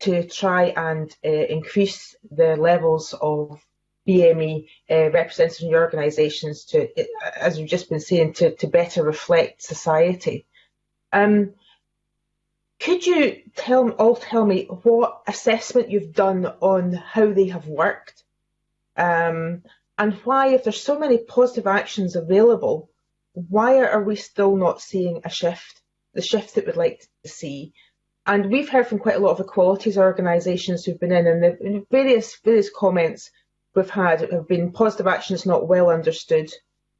to try and increase the levels of BME represented in your organisations to, as you've just been saying, to better reflect society. Could you tell me what assessment you've done on how they have worked, and why, if there's so many positive actions available, why are we still not seeing a shift, the shift that we'd like to see? And we've heard from quite a lot of equalities organisations who've been in, and the various comments we've had have been positive action is not well understood.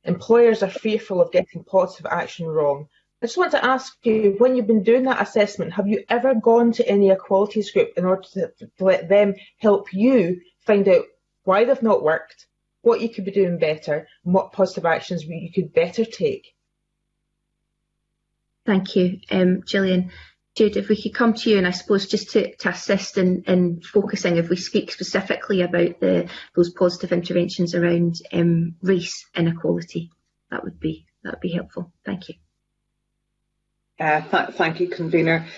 Employers are fearful of getting positive action wrong. I just want to ask you, when you've been doing that assessment, have you ever gone to any equalities group in order to let them help you find out why they've not worked, what you could be doing better, and what positive actions you could better take? Thank you, Gillian. Jude, if we could come to you, and I suppose just to assist in focusing, if we speak specifically about those positive interventions around race inequality, that would be helpful. Thank you. Thank you, Convener.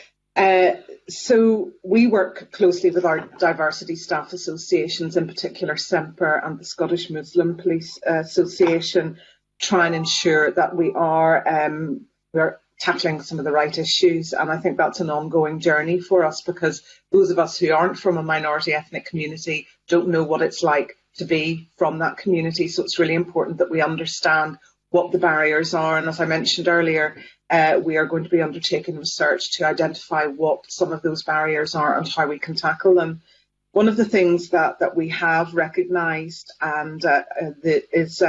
So we work closely with our diversity staff associations, in particular SEMPER and the Scottish Muslim Police Association, try and ensure that we're tackling some of the right issues. And I think that's an ongoing journey for us, because those of us who aren't from a minority ethnic community don't know what it's like to be from that community. So it's really important that we understand what the barriers are. And as I mentioned earlier, we are going to be undertaking research to identify what some of those barriers are and how we can tackle them. One of the things that we have recognised is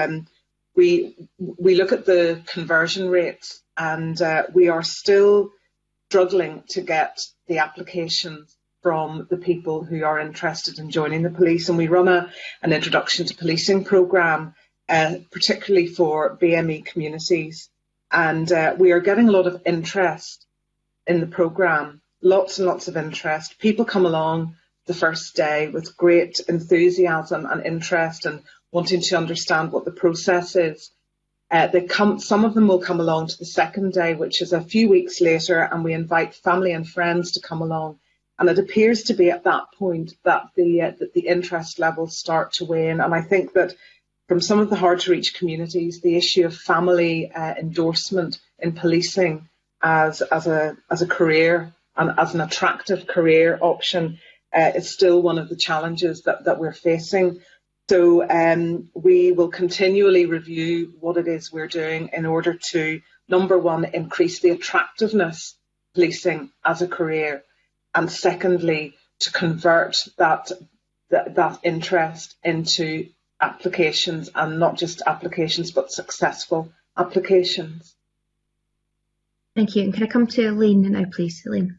we look at the conversion rates, and we are still struggling to get the applications from the people who are interested in joining the police. And we run an introduction to policing programme, particularly for BME communities. And we are getting a lot of interest in the programme, lots and lots of interest. People come along the first day with great enthusiasm and interest and wanting to understand what the process is. Some of them will come along to the second day, which is a few weeks later, and we invite family and friends to come along. And it appears to be at that point that the interest levels start to wane. And I think that from some of the hard-to-reach communities, the issue of family endorsement in policing as a career and as an attractive career option is still one of the challenges that we're facing. So we will continually review what it is we're doing in order to, number one, increase the attractiveness of policing as a career, and secondly, to convert that interest into applications, and not just applications but successful applications. Thank you. And can I come to Elaine now, please? Elaine.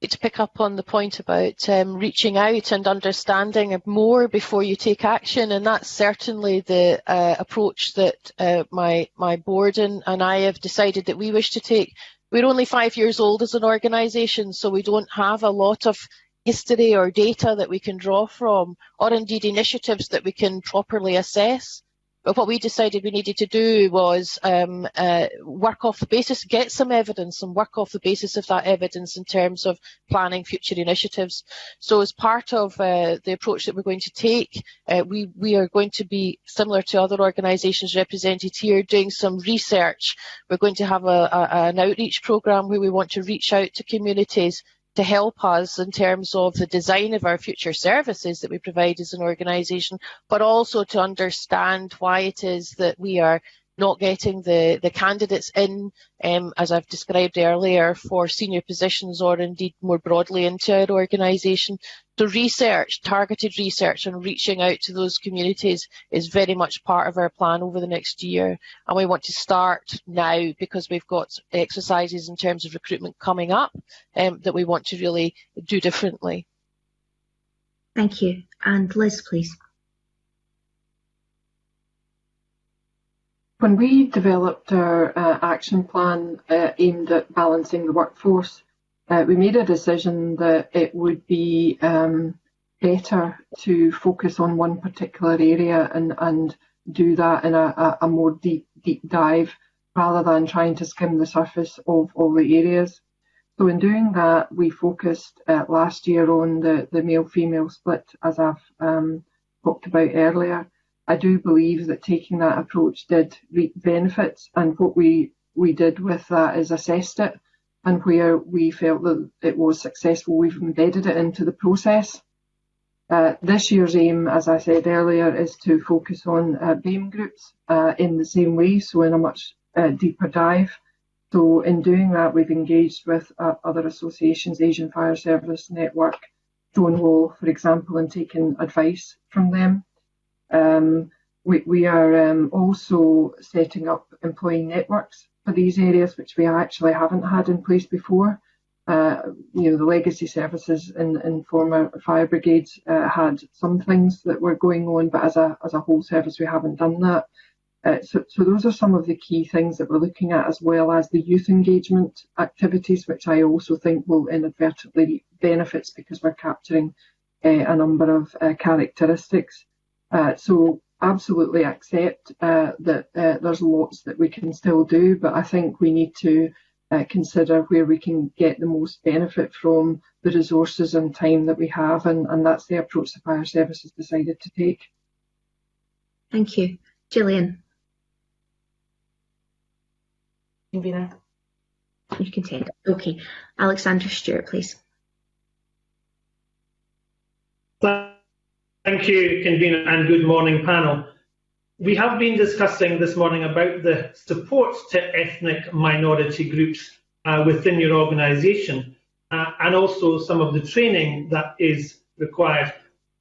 To pick up on the point about reaching out and understanding more before you take action, and that's certainly the approach that my board and I have decided that we wish to take. We're only 5 years old as an organisation, so we don't have a lot of history or data that we can draw from, or indeed initiatives that we can properly assess. But what we decided we needed to do was work off the basis, get some evidence and work off the basis of that evidence in terms of planning future initiatives. So as part of the approach that we're going to take, we are going to be, similar to other organisations represented here, doing some research. We're going to have an outreach programme where we want to reach out to communities to help us in terms of the design of our future services that we provide as an organisation, but also to understand why it is that we are not getting the candidates in, as I've described earlier, for senior positions or indeed more broadly into our organisation. So research, targeted research and reaching out to those communities is very much part of our plan over the next year. And we want to start now because we've got exercises in terms of recruitment coming up that we want to really do differently. Thank you. And Liz, please. When we developed our action plan aimed at balancing the workforce, we made a decision that it would be better to focus on one particular area and do that in a more deep dive rather than trying to skim the surface of all the areas. So in doing that, we focused last year on the male-female split, as I've talked about earlier. I do believe that taking that approach did reap benefits, and what we did with that is assessed it, and where we felt that it was successful, we've embedded it into the process. This year's aim, as I said earlier, is to focus on BAME groups in the same way, so in a much deeper dive. So in doing that, we've engaged with other associations, Asian Fire Service Network, Stonewall, for example, and taken advice from them. We are also setting up employee networks for these areas, which we actually haven't had in place before. The legacy services in former fire brigades had some things that were going on, but as a whole service, we haven't done that. So those are some of the key things that we're looking at, as well as the youth engagement activities, which I also think will inadvertently benefits because we're capturing a number of characteristics. So absolutely accept that there's lots that we can still do, but I think we need to consider where we can get the most benefit from the resources and time that we have, and that's the approach the fire service has decided to take. Thank you. Gillian. Convener. You can take it. Okay. Alexander Stewart, please. Thank you, Convener, and good morning, panel. We have been discussing this morning about the support to ethnic minority groups within your organisation and also some of the training that is required.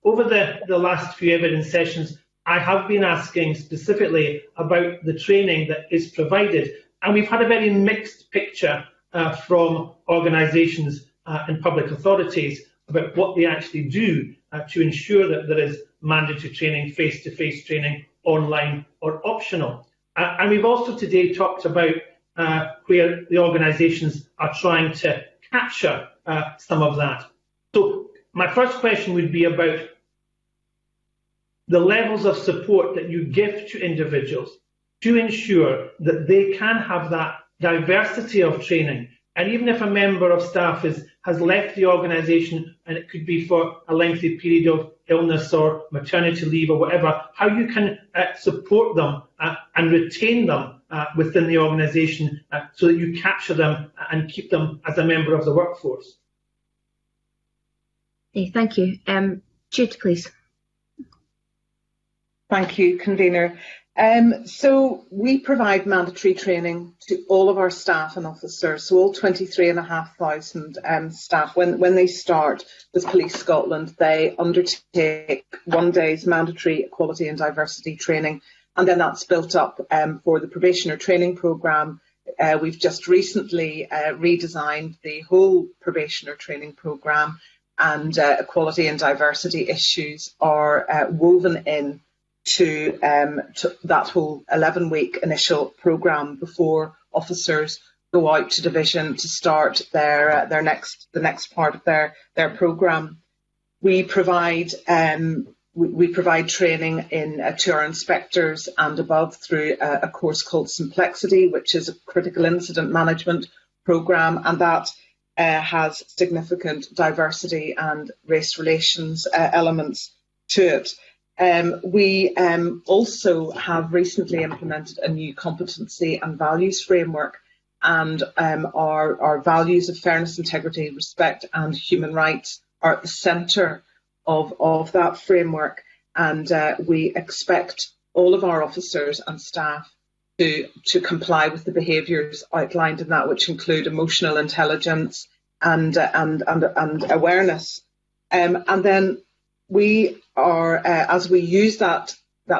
Over the last few evidence sessions, I have been asking specifically about the training that is provided, and we've had a very mixed picture from organisations and public authorities about what they actually do to ensure that there is mandatory training, face-to-face training, online or optional. And we've also today talked about where the organisations are trying to capture some of that. So my first question would be about the levels of support that you give to individuals to ensure that they can have that diversity of training. And even if a member of staff has left the organisation, and it could be for a lengthy period of illness or maternity leave or whatever, how you can support them and retain them within the organisation so that you capture them and keep them as a member of the workforce. Okay, thank you. Jude, please. Thank you, Convener. So we provide mandatory training to all of our staff and officers, so all 23,500 staff. When they start with Police Scotland, they undertake 1 day's mandatory equality and diversity training, and then that's built up for the Probationer training programme. We've just recently redesigned the whole Probationer training programme, and equality and diversity issues are woven in to that whole 11-week initial programme before officers go out to division to start the next part of their programme. We provide training to our inspectors and above through a course called Simplexity, which is a critical incident management programme, and that has significant diversity and race relations elements to it. We also have recently implemented a new competency and values framework, and our values of fairness, integrity, respect and human rights are at the centre of that framework, and we expect all of our officers and staff to comply with the behaviours outlined in that, which include emotional intelligence and awareness. And then we are, as we use that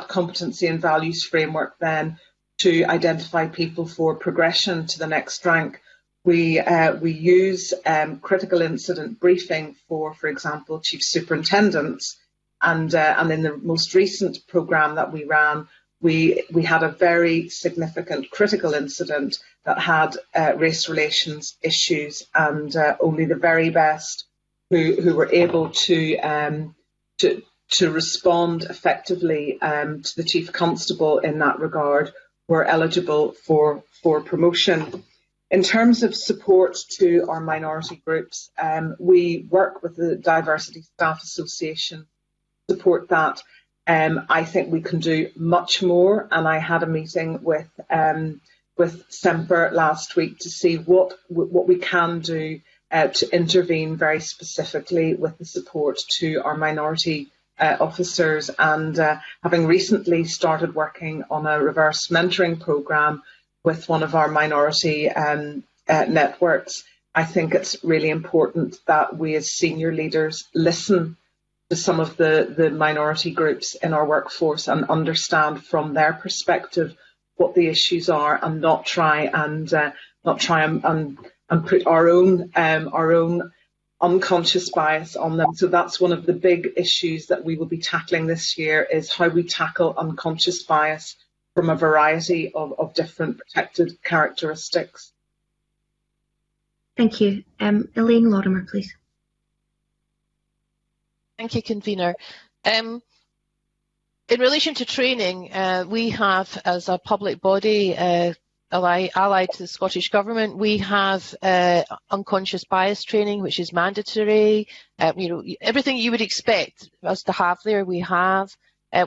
competency and values framework then to identify people for progression to the next rank, we use critical incident briefing for example, chief superintendents, and in the most recent programme that we ran, we had a very significant critical incident that had race relations issues, and only the very best who were able to respond effectively to the Chief Constable in that regard were eligible for promotion. In terms of support to our minority groups, we work with the Diversity Staff Association to support that. I think we can do much more, and I had a meeting with Semper last week to see what we can do to intervene very specifically with the support to our minority officers, and having recently started working on a reverse mentoring programme with one of our minority networks, I think it's really important that we as senior leaders listen to some of the minority groups in our workforce and understand from their perspective what the issues are, and not try and put our own unconscious bias on them. So that's one of the big issues that we will be tackling this year, is how we tackle unconscious bias from a variety of different protected characteristics. Thank you. Elaine Lorimer, please. Thank you, Convener. In relation to training, we have, as a public body, allied to the Scottish Government, we have unconscious bias training, which is mandatory. Everything you would expect us to have there, we have.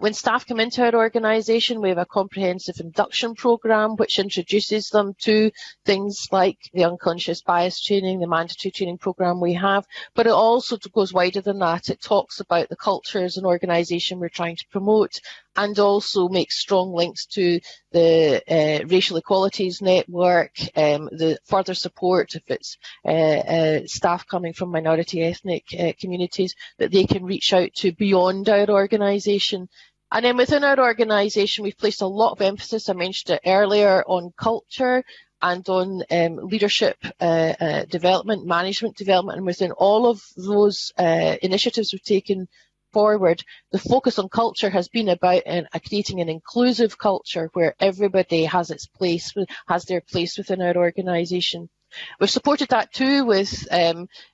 When staff come into our organisation, we have a comprehensive induction programme which introduces them to things like the unconscious bias training, the mandatory training programme we have, but it also goes wider than that. It talks about the culture as an organisation we're trying to promote, and also makes strong links to the Racial Equalities Network, the further support if it's staff coming from minority ethnic communities that they can reach out to beyond our organisation. And then within our organisation, we've placed a lot of emphasis, I mentioned it earlier, on culture and on leadership development, management development, and within all of those initiatives we've taken forward, the focus on culture has been about creating an inclusive culture where everybody has its place, has their place within our organisation. We've supported that too with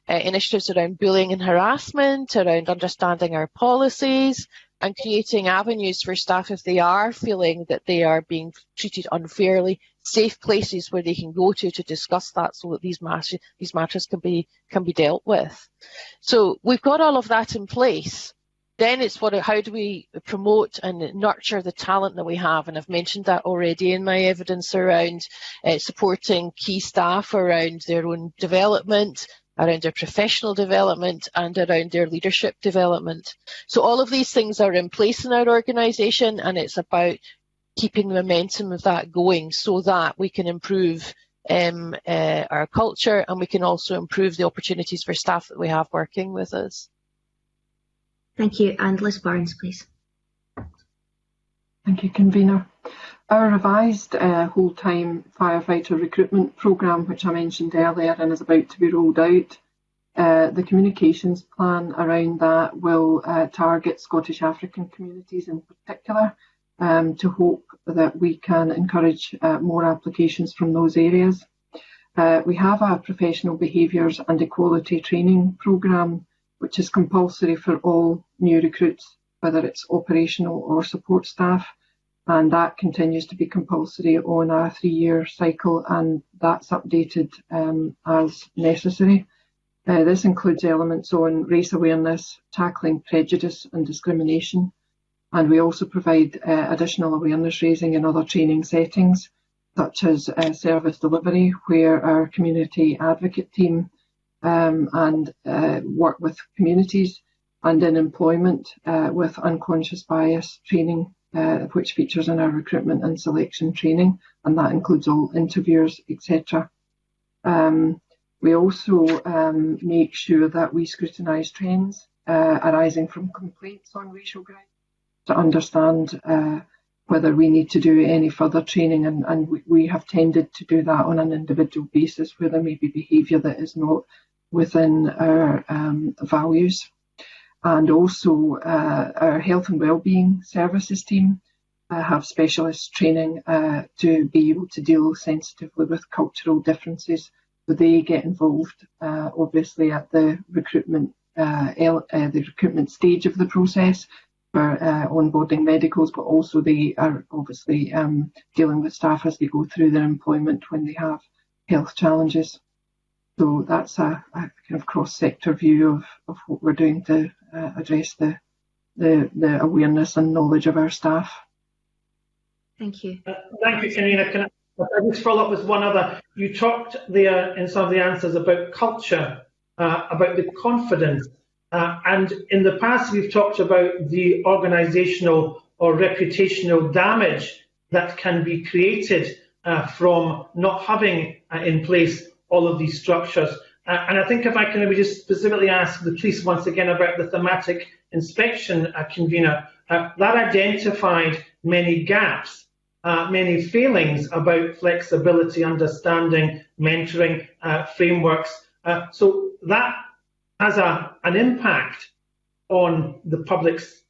initiatives around bullying and harassment, around understanding our policies, and creating avenues for staff, if they are feeling that they are being treated unfairly, safe places where they can go to discuss that, so that these matters can be dealt with. So we've got all of that in place. Then it's how do we promote and nurture the talent that we have? And I've mentioned that already in my evidence around supporting key staff around their own development, around their professional development, and around their leadership development. So all of these things are in place in our organisation, and it's about keeping the momentum of that going so that we can improve our culture, and we can also improve the opportunities for staff that we have working with us. Thank you. And Liz Barnes, please. Thank you, Convener. Our revised whole-time firefighter recruitment programme, which I mentioned earlier and is about to be rolled out, the communications plan around that will target Scottish African communities in particular, to hope that we can encourage more applications from those areas. We have a professional behaviours and equality training programme, which is compulsory for all new recruits, whether it's operational or support staff, and that continues to be compulsory on a 3-year cycle, and that's updated as necessary. This includes elements on race awareness, tackling prejudice and discrimination, and we also provide additional awareness raising in other training settings, such as service delivery, where our community advocate team and work with communities, and in employment with unconscious bias training, which features in our recruitment and selection training, and that includes all interviewers, etc. We also make sure that we scrutinise trends arising from complaints on racial grounds to understand whether we need to do any further training, and we have tended to do that on an individual basis where there may be behaviour that is not within our values. And also our health and wellbeing services team have specialist training to be able to deal sensitively with cultural differences. So they get involved obviously at the recruitment stage of the process for onboarding medicals, but also they are obviously dealing with staff as they go through their employment when they have health challenges. So that's a kind of cross-sector view of what we're doing to address the awareness and knowledge of our staff. Thank you. Thank you, Convener. Can I just follow up with one other? You talked there in some of the answers about culture, about the confidence, and in the past we've talked about the organisational or reputational damage that can be created from not having in place all of these structures. And I think if I can maybe just specifically ask the police once again about the thematic inspection, Convener, that identified many gaps, many failings about flexibility, understanding, mentoring frameworks. So that has an impact on the public's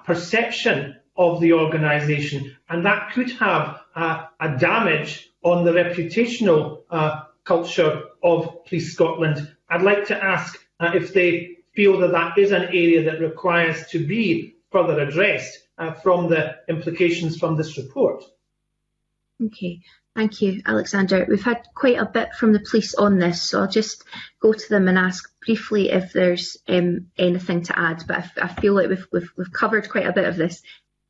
perception of the organisation, and that could have a damage on the reputational culture of Police Scotland. I'd like to ask if they feel that that is an area that requires to be further addressed from the implications from this report. Okay, thank you, Alexander. We've had quite a bit from the police on this, so I'll just go to them and ask briefly if there's anything to add, but I feel like we've covered quite a bit of this.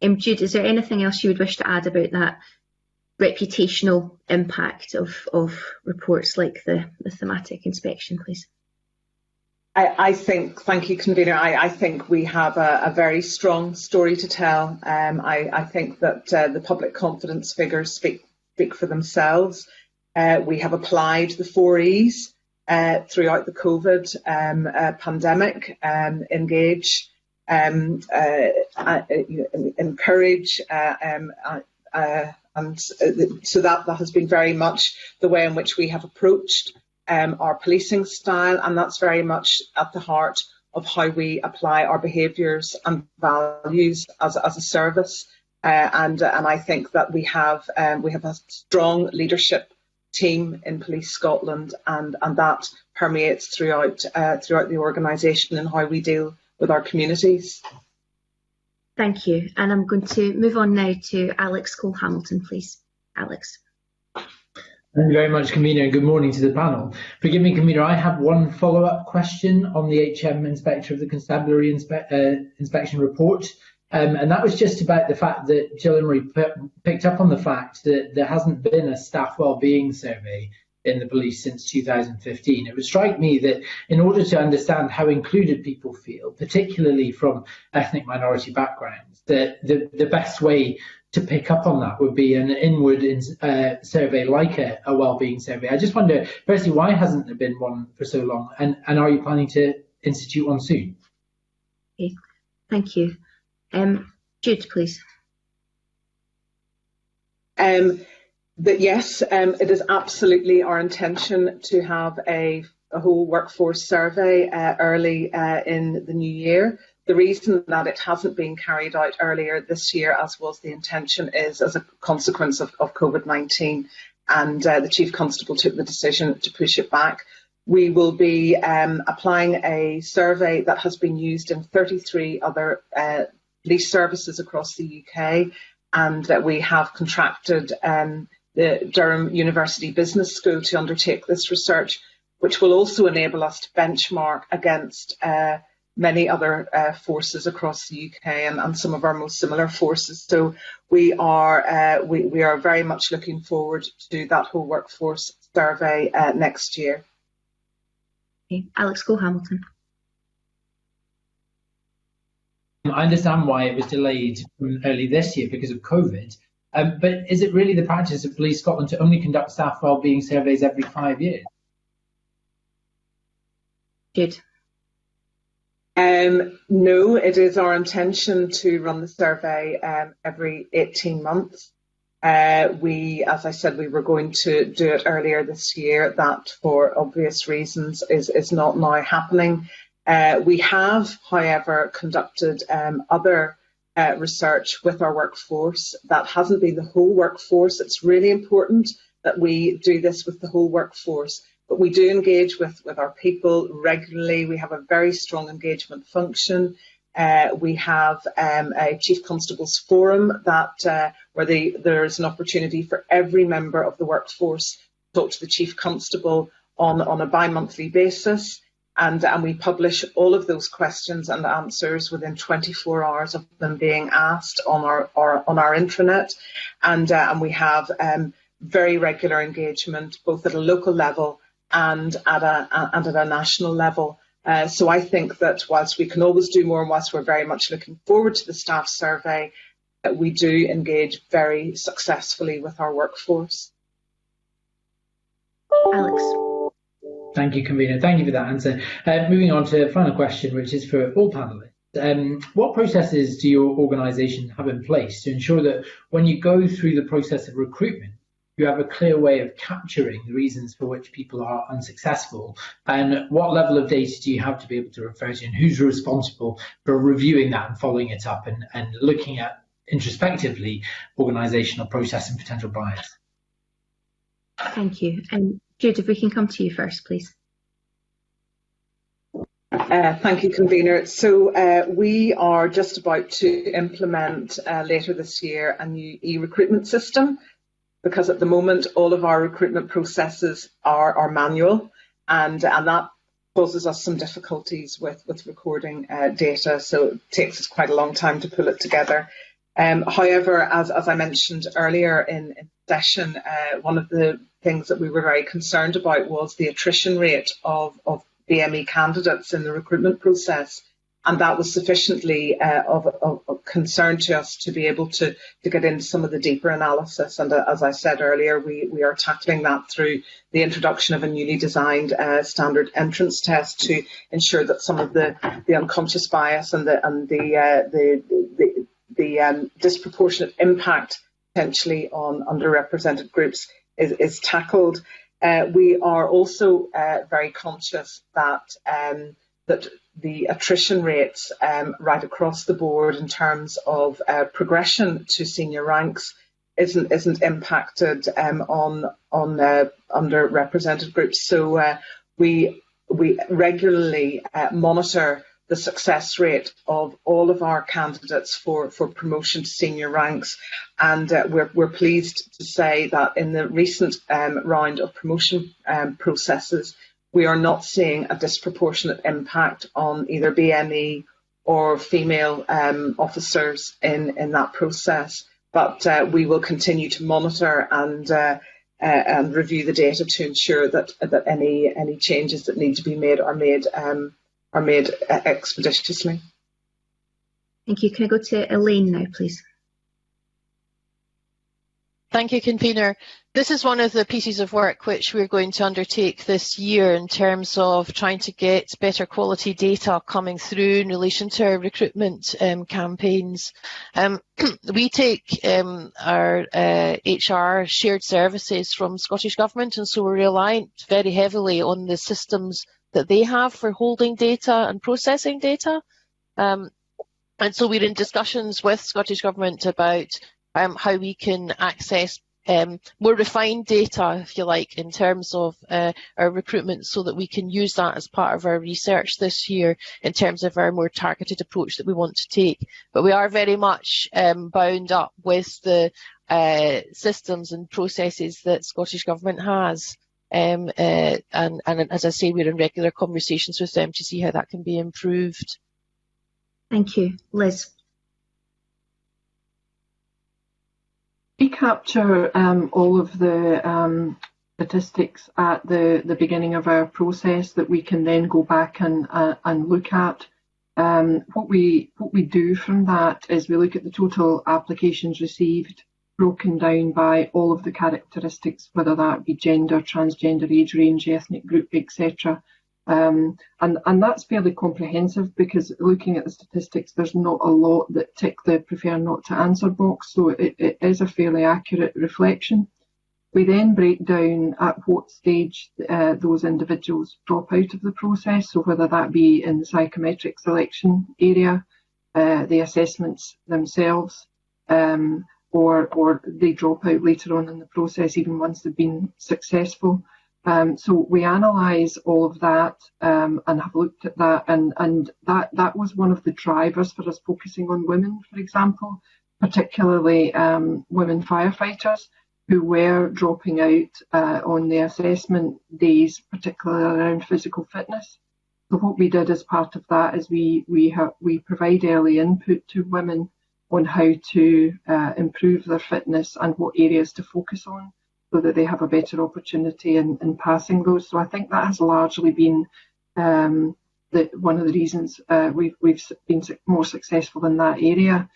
Jude, is there anything else you would wish to add about that reputational impact of reports like the thematic inspection, please? I think, thank you, Convener. I think we have a very strong story to tell. I think that the public confidence figures speak for themselves. We have applied the 4 E's throughout the COVID pandemic: engage, encourage, and so that has been very much the way in which we have approached our policing style, and that's very much at the heart of how we apply our behaviours and values as a service. And I think that we have a strong leadership team in Police Scotland, and that permeates throughout the organisation and how we deal with our communities. Thank you, and I'm going to move on now to Alex Cole-Hamilton, please. Alex. Thank you very much, Convener, and good morning to the panel. Forgive me, Convener, I have one follow-up question on the HM Inspector of the Constabulary Inspection Report, and that was just about the fact that Jill Emery picked up on the fact that there hasn't been a staff wellbeing survey in the police since 2015. It would strike me that in order to understand how included people feel, particularly from ethnic minority backgrounds, that the best way to pick up on that would be an inward survey like a wellbeing survey. I just wonder, firstly, why hasn't there been one for so long, and are you planning to institute one soon? Okay, thank you. Jude, please. But yes, it is absolutely our intention to have a whole workforce survey early in the new year. The reason that it hasn't been carried out earlier this year, as was the intention, is as a consequence of COVID-19, and the Chief Constable took the decision to push it back. We will be applying a survey that has been used in 33 other police services across the UK, and that we have contracted the Durham University Business School to undertake this research, which will also enable us to benchmark against many other forces across the UK and some of our most similar forces. So we are very much looking forward to that whole workforce survey next year. Okay. Alex Cole-Hamilton. I understand why it was delayed from early this year because of COVID, but is it really the practice of Police Scotland to only conduct staff wellbeing surveys every 5 years? Good. No, it is our intention to run the survey every 18 months. We, as I said, we were going to do it earlier this year. That, for obvious reasons, is not now happening. We have, however, conducted other research with our workforce. That hasn't been the whole workforce. It's really important that we do this with the whole workforce. But we do engage with our people regularly. We have a very strong engagement function. We have a Chief Constable's Forum that where there is an opportunity for every member of the workforce to talk to the Chief Constable on a bi-monthly basis. And we publish all of those questions and answers within 24 hours of them being asked on our intranet. And we have very regular engagement, both at a local level and at a national level. So I think that whilst we can always do more, and whilst we're very much looking forward to the staff survey, we do engage very successfully with our workforce. Alex. Thank you, Convener. Thank you for that answer. Moving on to a final question, which is for all panellists. What processes do your organisation have in place to ensure that when you go through the process of recruitment, you have a clear way of capturing the reasons for which people are unsuccessful? And what level of data do you have to be able to refer to, and who's responsible for reviewing that and following it up and looking at introspectively organisational process and potential bias. Thank you. Jude, if we can come to you first, please. Thank you, Convener. So we are just about to implement later this year a new e-recruitment system, because at the moment all of our recruitment processes are manual, and that causes us some difficulties with recording data, so it takes us quite a long time to pull it together. However, as I mentioned earlier in session, one of the things that we were very concerned about was the attrition rate of BME candidates in the recruitment process, and that was sufficiently of concern to us to be able to get into some of the deeper analysis. And as I said earlier, we are tackling that through the introduction of a newly designed standard entrance test to ensure that some of the unconscious bias and the disproportionate impact potentially on underrepresented groups is tackled. We are also very conscious that the attrition rates right across the board in terms of progression to senior ranks isn't impacted on underrepresented groups. So we regularly monitor the success rate of all of our candidates for promotion to senior ranks, and we're pleased to say that in the recent round of promotion processes, we are not seeing a disproportionate impact on either BME or female officers in that process. But we will continue to monitor and review the data to ensure that any changes that need to be made are made expeditiously. Thank you. Can I go to Elaine now, please? Thank you, Convener. This is one of the pieces of work which we're going to undertake this year in terms of trying to get better quality data coming through in relation to our recruitment campaigns. We take our HR shared services from Scottish Government, and so we're reliant very heavily on the systems that they have for holding data and processing data. And so we're in discussions with Scottish Government about how we can access more refined data, if you like, in terms of our recruitment, so that we can use that as part of our research this year in terms of our more targeted approach that we want to take. But we are very much bound up with the systems and processes that Scottish Government has. And as I say, we're in regular conversations with them to see how that can be improved. Thank you. Liz. We capture all of the statistics at the beginning of our process that we can then go back and look at. What we do from that is we look at the total applications received, broken down by all of the characteristics, whether that be gender, transgender, age range, ethnic group, etc. And that's fairly comprehensive, because looking at the statistics, there's not a lot that tick the prefer not to answer box, so it is a fairly accurate reflection. We then break down at what stage those individuals drop out of the process, so whether that be in the psychometric selection area, the assessments themselves, or they drop out later on in the process, even once they've been successful. So we analyse all of that and have looked at that, and that was one of the drivers for us focusing on women, for example, particularly women firefighters who were dropping out on the assessment days, particularly around physical fitness. So what we did as part of that is we provide early input to women on how to improve their fitness and what areas to focus on, so that they have a better opportunity in passing those. So I think that has largely been one of the reasons we've been more successful in that area.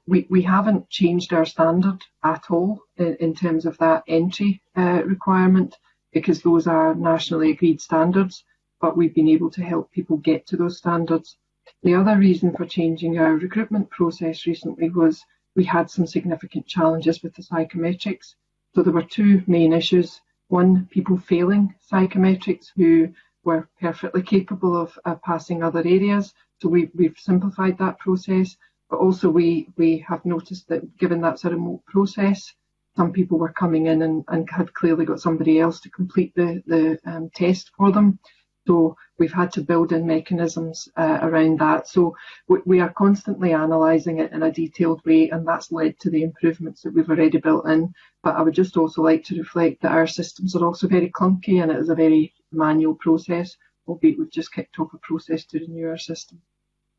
We haven't changed our standard at all in terms of that entry requirement, because those are nationally agreed standards, but we've been able to help people get to those standards. The other reason for changing our recruitment process recently was we had some significant challenges with the psychometrics. So there were two main issues. One, people failing psychometrics who were perfectly capable of passing other areas. So we've simplified that process. But also we have noticed that given that's a remote process, some people were coming in and had clearly got somebody else to complete the test for them. So we've had to build in mechanisms around that. So we are constantly analysing it in a detailed way, and that's led to the improvements that we've already built in. But I would just also like to reflect that our systems are also very clunky, and it is a very manual process, albeit we've just kicked off a process to renew our system,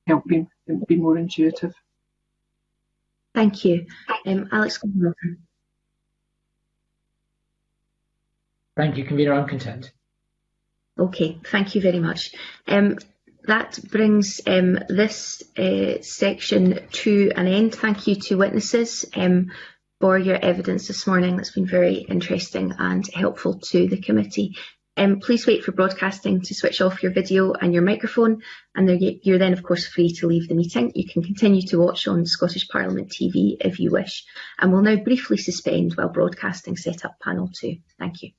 help be more intuitive. Thank you. Alex. Thank you, Convener. I'm content. Okay, thank you very much. That brings this section to an end. Thank you to witnesses for your evidence this morning. That's been very interesting and helpful to the committee. Please wait for broadcasting to switch off your video and your microphone, and you're then of course free to leave the meeting. You can continue to watch on Scottish Parliament TV if you wish, and we'll now briefly suspend while broadcasting set up panel 2. Thank you.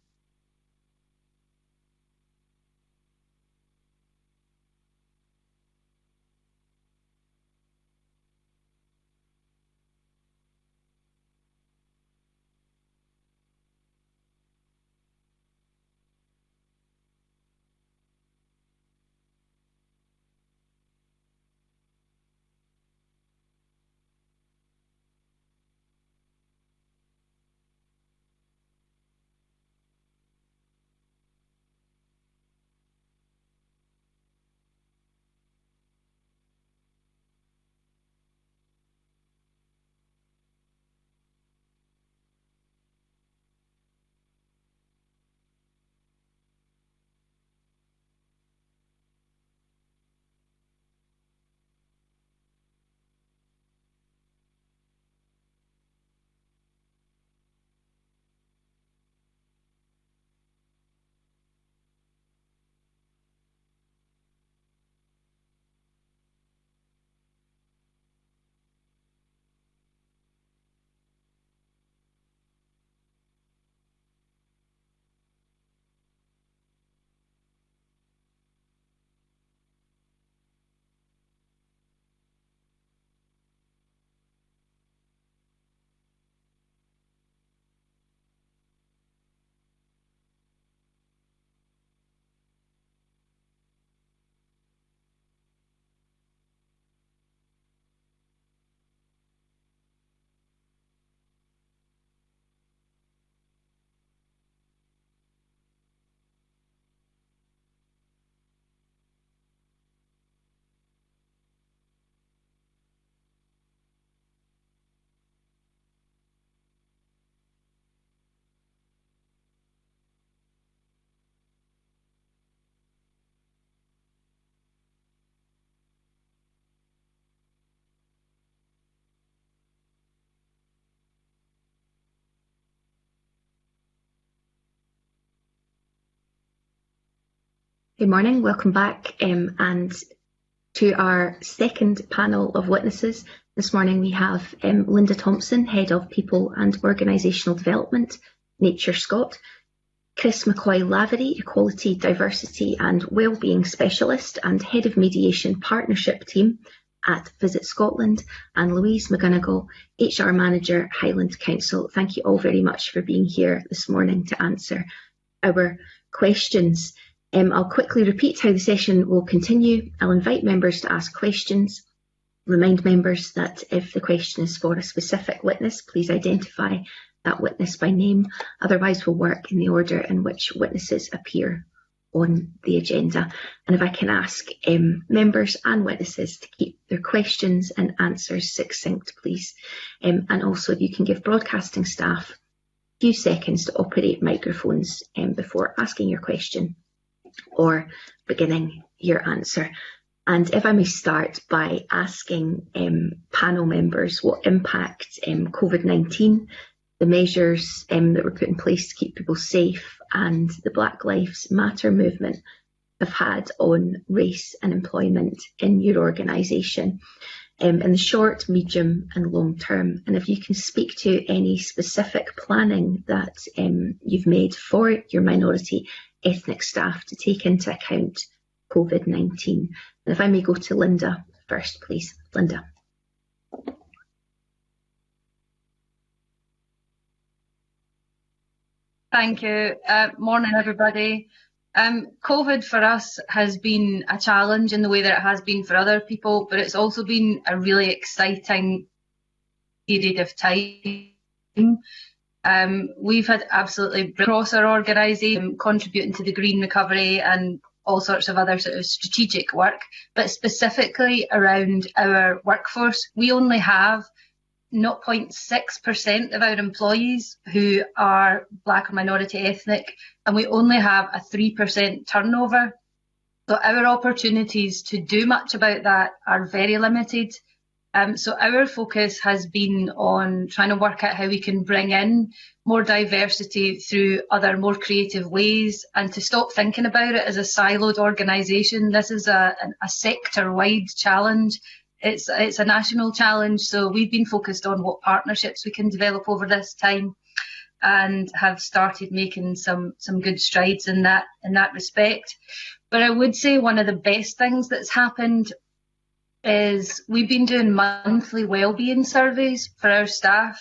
Good morning, welcome back, and to our second panel of witnesses. This morning we have Linda Thompson, Head of People and Organisational Development, Nature Scott, Chris McCoy-Lavery, Equality, Diversity and Wellbeing Specialist and Head of Mediation Partnership Team at Visit Scotland, and Louise McGonigal, HR Manager, Highland Council. Thank you all very much for being here this morning to answer our questions. I'll quickly repeat how the session will continue. I'll invite members to ask questions. Remind members that if the question is for a specific witness, please identify that witness by name. Otherwise, we'll work in the order in which witnesses appear on the agenda. And if I can ask members and witnesses to keep their questions and answers succinct, please. And also, if you can give broadcasting staff a few seconds to operate microphones before asking your question or beginning your answer. And if I may start by asking panel members what impact COVID-19, the measures that were put in place to keep people safe, and the Black Lives Matter movement have had on race and employment in your organisation in the short, medium and long term. And if you can speak to any specific planning that you've made for your minority ethnic staff to take into account COVID-19. And if I may go to Linda first, please. Linda. Thank you. Morning, everybody. COVID for us has been a challenge in the way that it has been for other people, but it's also been a really exciting period of time. We've had absolutely across our organisation contributing to the green recovery and all sorts of other sort of strategic work, but specifically around our workforce. We only have 0.6% of our employees who are Black or minority ethnic, and we only have a 3% turnover. So our opportunities to do much about that are very limited. So our focus has been on trying to work out how we can bring in more diversity through other more creative ways, and to stop thinking about it as a siloed organisation. This is a sector-wide challenge. It's a national challenge, so we've been focused on what partnerships we can develop over this time, and have started making some good strides in that respect. But I would say one of the best things that's happened is we've been doing monthly wellbeing surveys for our staff,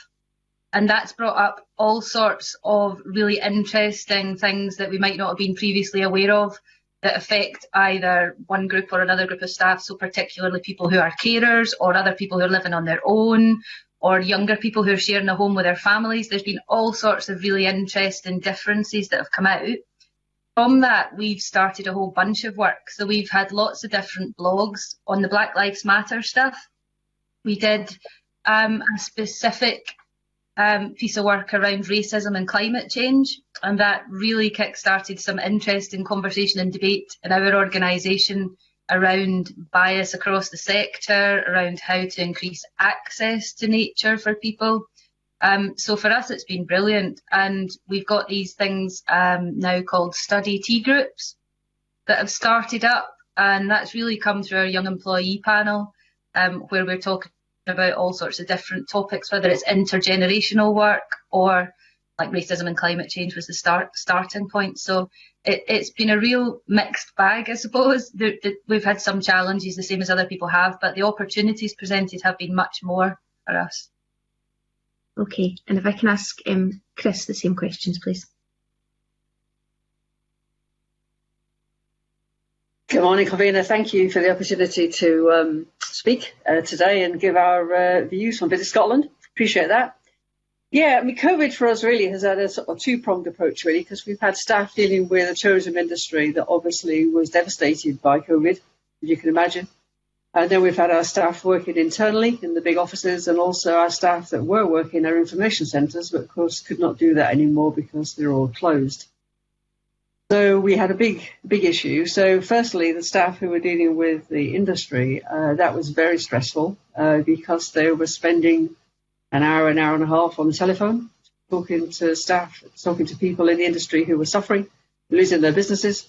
and that's brought up all sorts of really interesting things that we might not have been previously aware of, that affect either one group or another group of staff, so particularly people who are carers or other people who are living on their own, or younger people who are sharing a home with their families. There's been all sorts of really interesting differences that have come out. From that, we've started a whole bunch of work. So we've had lots of different blogs on the Black Lives Matter stuff. We did a specific piece of work around racism and climate change, and that really kick-started some interesting conversation and debate in our organisation around bias across the sector, around how to increase access to nature for people. So for us, it's been brilliant, and we've got these things now called study tea groups that have started up, and that's really come through our young employee panel, where we're talking about all sorts of different topics, whether it's intergenerational work or like racism and climate change was the starting point. So it's been a real mixed bag, I suppose. We've had some challenges, the same as other people have, but the opportunities presented have been much more for us. Okay, and if I can ask Chris the same questions, please. Good morning, Convener. Thank you for the opportunity to speak today and give our views on Visit Scotland. Appreciate that. Yeah, I mean, COVID for us really has had a sort of two-pronged approach, really, because we've had staff dealing with the tourism industry that obviously was devastated by COVID, as you can imagine. And then we've had our staff working internally in the big offices, and also our staff that were working in our information centres, but of course could not do that anymore because they're all closed. So we had a big issue. So firstly, the staff who were dealing with the industry, that was very stressful because they were spending an hour and a half on the telephone, talking to staff, talking to people in the industry who were suffering, losing their businesses.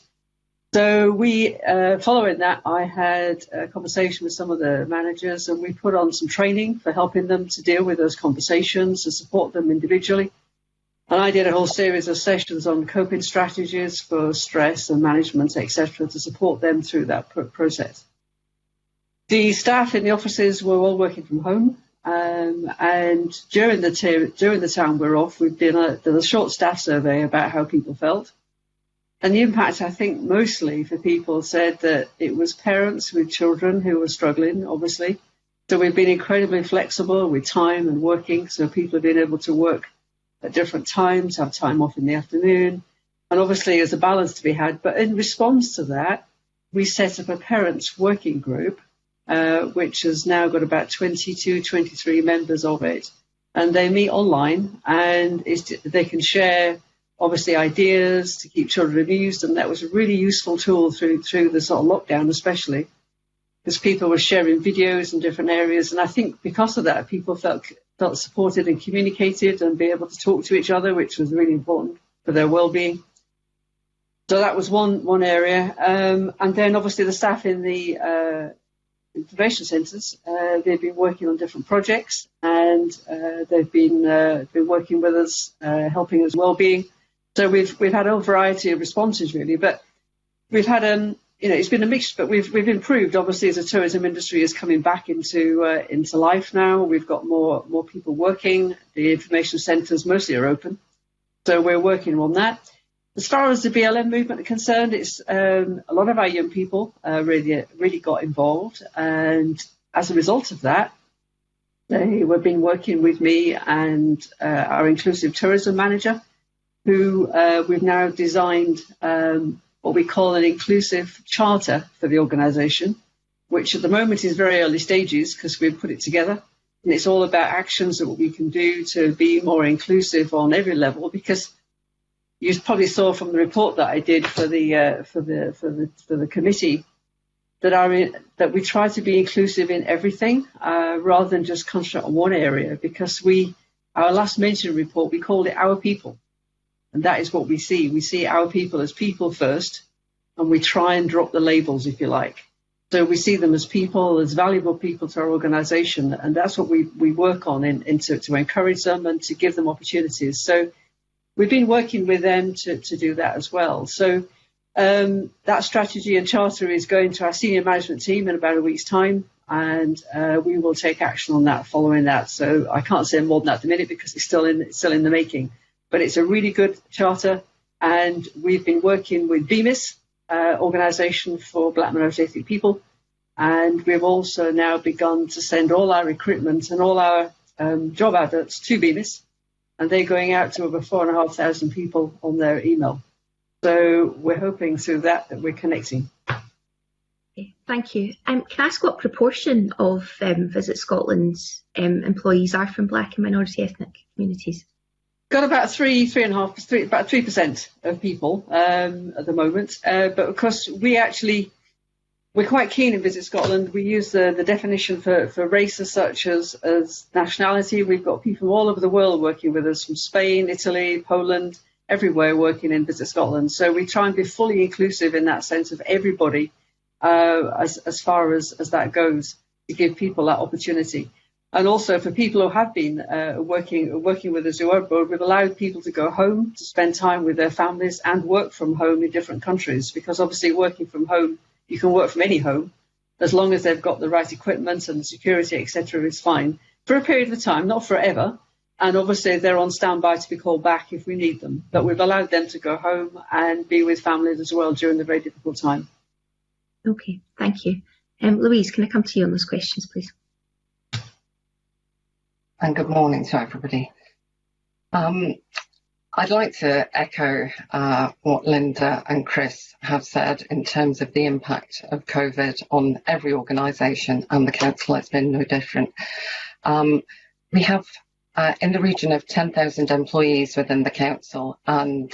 So we, following that, I had a conversation with some of the managers, and we put on some training for helping them to deal with those conversations and support them individually. And I did a whole series of sessions on coping strategies for stress and management, etc., to support them through that process. The staff in the offices were all working from home, and during the time we're off, we've done a short staff survey about how people felt. And the impact, I think, mostly for people said that it was parents with children who were struggling, obviously. So we've been incredibly flexible with time and working, so people have been able to work at different times, have time off in the afternoon. And obviously there's a balance to be had. But in response to that, we set up a parents working group, which has now got about 22, 23 members of it. And they meet online, and they can share obviously ideas to keep children amused, and that was a really useful tool through the sort of lockdown, especially because people were sharing videos in different areas, and I think because of that, people felt supported and communicated and be able to talk to each other, which was really important for their well-being. So that was one area, and then obviously the staff in the information centres, they've been working on different projects, and they've been working with us, helping us well-being. So we've had a variety of responses really, but we've had it's been a mixture, but we've improved obviously as the tourism industry is coming back into life now. We've got more people working. The information centres mostly are open, So we're working on that. As far as the BLM movement are concerned, it's a lot of our young people really got involved, and as a result of that, they have been working with me and our inclusive tourism manager, who we've now designed what we call an inclusive charter for the organisation, which at the moment is very early stages because we've put it together. And it's all about actions that we can do to be more inclusive on every level, because you probably saw from the report that I did for the committee that we try to be inclusive in everything rather than just concentrate on one area, because our last mentioned report, we called it Our People. And that is what we see. We see our people as people first, and we try and drop the labels, if you like. So we see them as people, as valuable people to our organisation, and that's what we work on to encourage them and to give them opportunities. So we've been working with them to do that as well. So that strategy and charter is going to our senior management team in about a week's time, and we will take action on that following that. So I can't say more than that at the minute because it's still in the making. But it's a really good charter, and we've been working with BMIS, Organisation for Black Minority Ethnic People, and we've also now begun to send all our recruitment and all our job adverts to BMIS, and they're going out to over 4,500 people on their email. So we're hoping through that we're connecting. Okay, thank you. Can I ask what proportion of Visit Scotland's employees are from Black and minority ethnic communities? Got about 3% of people at the moment, but of course we're quite keen in Visit Scotland. We use the definition for race as such as nationality. We've got people all over the world working with us, from Spain, Italy, Poland, everywhere working in Visit Scotland. So we try and be fully inclusive in that sense of everybody as far as that goes, to give people that opportunity. And also for people who have been working with us who are abroad, we've allowed people to go home to spend time with their families and work from home in different countries, because obviously working from home, you can work from any home as long as they've got the right equipment and the security, etc. is fine for a period of time, not forever. And obviously they're on standby to be called back if we need them. But we've allowed them to go home and be with families as well during the very difficult time. Okay, thank you. Louise, can I come to you on those questions, please? And good morning to everybody. I'd like to echo what Linda and Chris have said in terms of the impact of COVID on every organisation, and the council has been no different. We have in the region of 10,000 employees within the council, and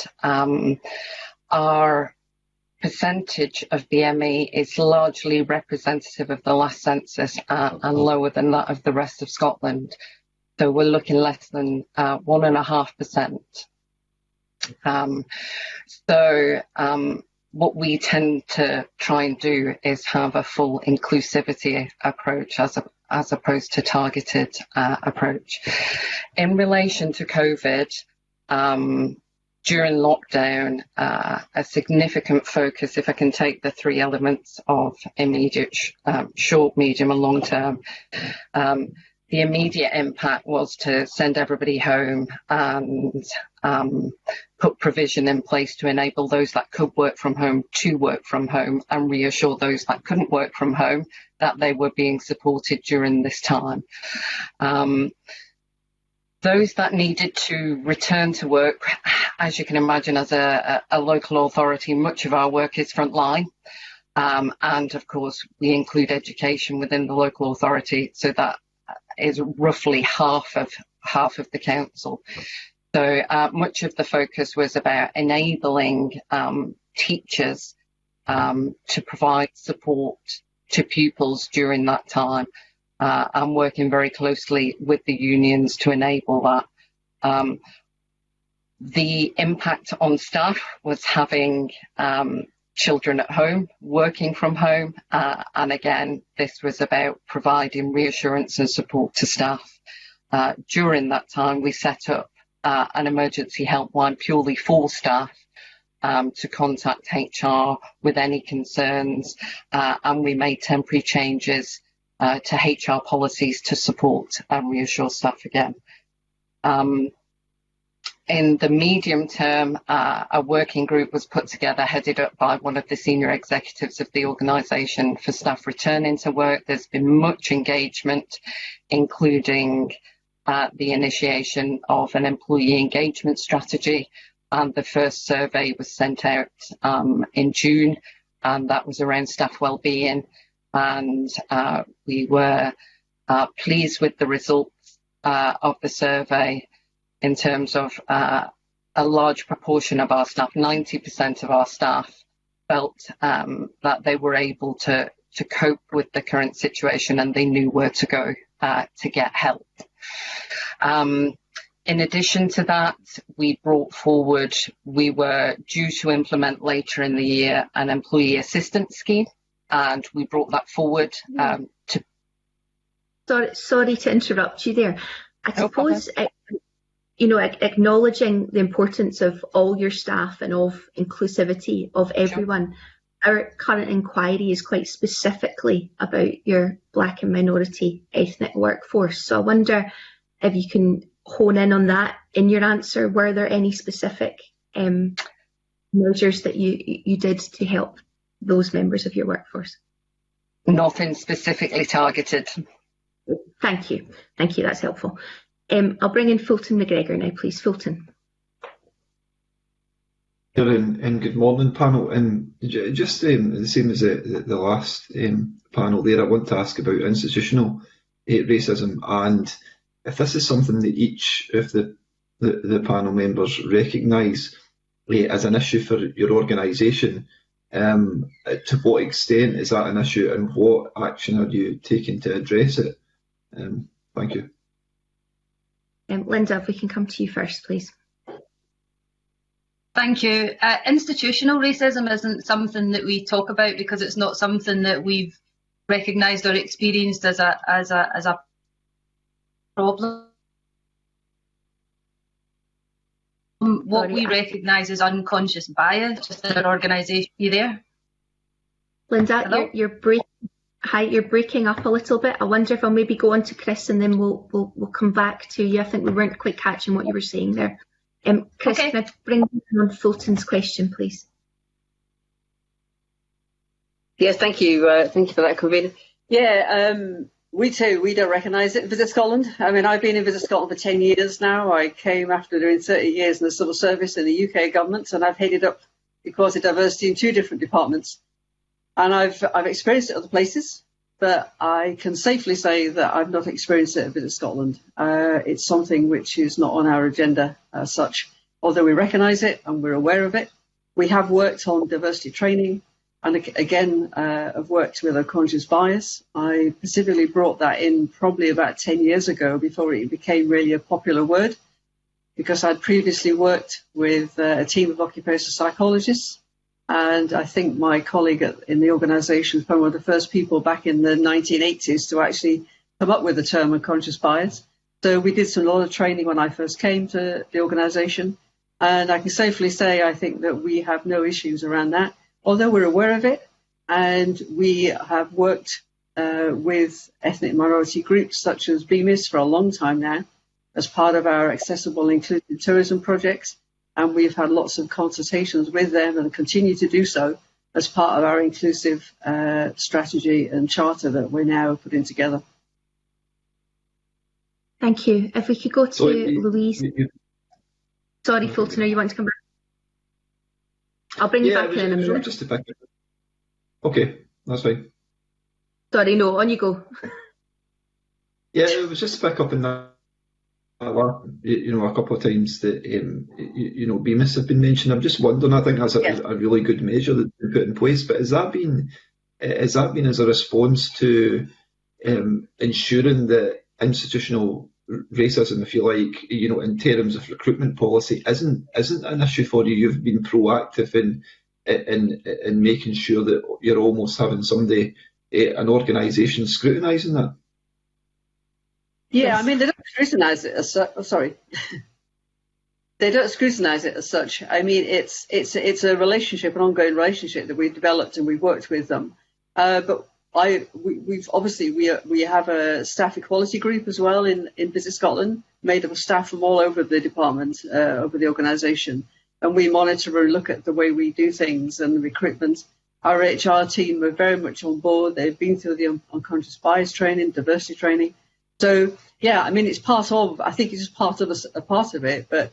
our percentage of BME is largely representative of the last census and lower than that of the rest of Scotland. So we're looking less than 1.5%. What we tend to try and do is have a full inclusivity approach as opposed to targeted approach. In relation to COVID, during lockdown, a significant focus, if I can take the three elements of immediate, short, medium and long term, the immediate impact was to send everybody home and put provision in place to enable those that could work from home to work from home, and reassure those that couldn't work from home that they were being supported during this time. Those that needed to return to work, as you can imagine, as a local authority, much of our work is frontline. And of course, we include education within the local authority, so that is roughly half of the council. So much of the focus was about enabling teachers to provide support to pupils during that time, and working very closely with the unions to enable that. The impact on staff was having children at home, working from home, and again, this was about providing reassurance and support to staff. During that time, we set up an emergency helpline purely for staff to contact HR with any concerns, and we made temporary changes to HR policies to support and reassure staff again. In the medium term, a working group was put together, headed up by one of the senior executives of the organisation, for staff returning to work. There's been much engagement, including the initiation of an employee engagement strategy, and the first survey was sent out in June, and that was around staff wellbeing, and we were pleased with the results of the survey in terms of a large proportion of our staff. 90% of our staff felt that they were able to cope with the current situation, and they knew where to go to get help. In addition to that, we brought forward, we were due to implement later in the year an employee assistance scheme, and we brought that forward to... Sorry to interrupt you there. I suppose, you know, acknowledging the importance of all your staff and of inclusivity of everyone, our current inquiry is quite specifically about your Black and minority ethnic workforce. So I wonder if you can hone in on that in your answer. Were there any specific measures that you did to help those members of your workforce? Nothing specifically targeted. Thank you. Thank you. That's helpful. I'll bring in Fulton McGregor now, please. Fulton. And good morning, panel. And just the same as the last panel there, I want to ask about institutional racism, and if this is something that each of the panel members recognise as an issue for your organisation, to what extent is that an issue, and what action are you taking to address it? Thank you. Linda, if we can come to you first, please. Thank you. Institutional racism isn't something that we talk about because it's not something that we've recognised or experienced as a problem. What we recognise is unconscious bias in our organisation. You there? Linda, you're breaking up a little bit. I wonder if I'll maybe go on to Chris and then we'll come back to you. I think we weren't quite catching what you were saying there. Chris, okay. Can I bring on Fulton's question, please? Yes, thank you. Thank you for that, convener. Yeah, we don't recognise it in Visit Scotland. I mean, I've been in Visit Scotland for 10 years now. I came after doing 30 years in the civil service in the UK government, and I've headed up equality diversity in 2 different departments. And I've experienced it other places, but I can safely say that I've not experienced it at Visit Scotland. It's something which is not on our agenda as such, although we recognise it and we're aware of it. We have worked on diversity training, and again, I've worked with unconscious bias. I specifically brought that in probably about 10 years ago before it became really a popular word, because I'd previously worked with a team of occupational psychologists. And I think my colleague in the organisation was one of the first people back in the 1980s to actually come up with the term unconscious bias. So we did a lot of training when I first came to the organisation. And I can safely say I think that we have no issues around that, although we're aware of it. And we have worked with ethnic minority groups such as BMIS for a long time now as part of our accessible inclusive tourism projects. And we've had lots of consultations with them and continue to do so as part of our inclusive strategy and charter that we're now putting together. Thank you. If we could go to Louise. Sorry, Fulton, you want to come back? I'll bring you back in a minute. Just to pick up. Okay, that's fine. Sorry, no, on you go. Yeah, it was just to pick up on that. A couple of times that BMIS have been mentioned. I'm just wondering. I think that's a really good measure that they put in place. But has that been as a response to ensuring that institutional racism, if you like, in terms of recruitment policy, isn't an issue for you? You've been proactive in making sure that you're almost having somebody, an organisation, scrutinising that. Yeah, Yes. I mean, they don't scrutinise it as such. Oh, sorry. They don't scrutinise it as such. I mean, it's a relationship, an ongoing relationship that we've developed and we've worked with them. But we have a staff equality group as well in Visit Scotland, made up of staff from all over the department, over the organisation, and we monitor and look at the way we do things and recruitment. Our HR team are very much on board. They've been through the unconscious bias training, diversity training. So yeah, I mean, it's part of. I think it's just a part of it, but.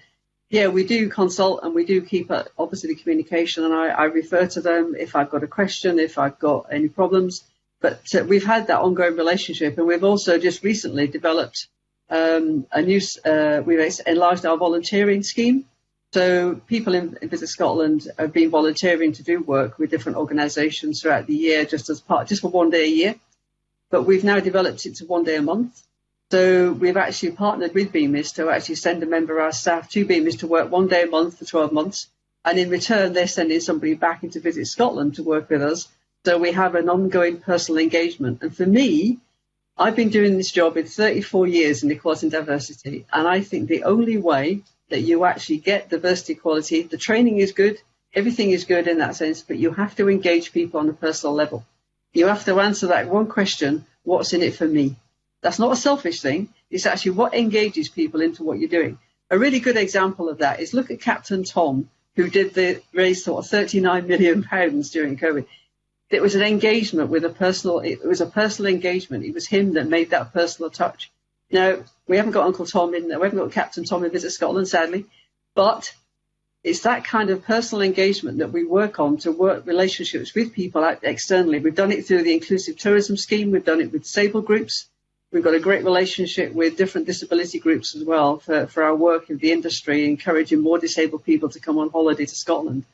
Yeah, we do consult and we do keep obviously the communication, and I refer to them if I've got a question, if I've got any problems. But we've had that ongoing relationship, and we've also just recently developed we've enlarged our volunteering scheme. So people in Visit Scotland have been volunteering to do work with different organisations throughout the year, just for 1 day a year. But we've now developed it to 1 day a month. So we've actually partnered with BMIS to actually send a member of our staff to BMIS to work 1 day a month for 12 months. And in return, they're sending somebody back into Visit Scotland to work with us. So we have an ongoing personal engagement. And for me, I've been doing this job in 34 years in equality and diversity. And I think the only way that you actually get diversity equality, the training is good, everything is good in that sense, but you have to engage people on a personal level. You have to answer that one question, what's in it for me? That's not a selfish thing. It's actually what engages people into what you're doing. A really good example of that is look at Captain Tom, who raised sort of £39 million during COVID. It was an engagement with it was a personal engagement. It was him that made that personal touch. Now, we haven't got Uncle Tom in there. We haven't got Captain Tom in Visit Scotland, sadly. But it's that kind of personal engagement that we work on to work relationships with people out externally. We've done it through the Inclusive Tourism Scheme. We've done it with disabled groups. We've got a great relationship with different disability groups as well for our work in the industry, encouraging more disabled people to come on holiday to Scotland.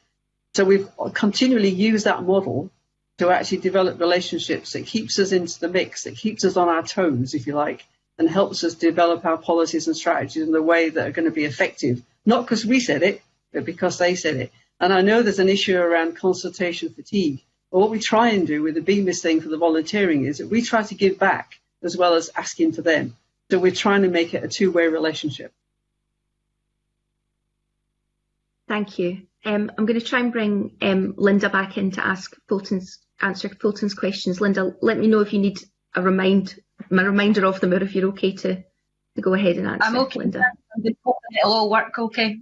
So we've continually used that model to actually develop relationships that keeps us into the mix, that keeps us on our toes, if you like, and helps us develop our policies and strategies in a way that are going to be effective, not because we said it, but because they said it. And I know there's an issue around consultation fatigue. But what we try and do with the BMIS thing for the volunteering is that we try to give back as well as asking for them. So we're trying to make it a two-way relationship. Thank you. I'm going to try and bring Linda back in to answer Fulton's questions. Linda, let me know if you need a reminder of them, or if you're okay to go ahead and answer. I'm okay, Linda. It'll all work okay.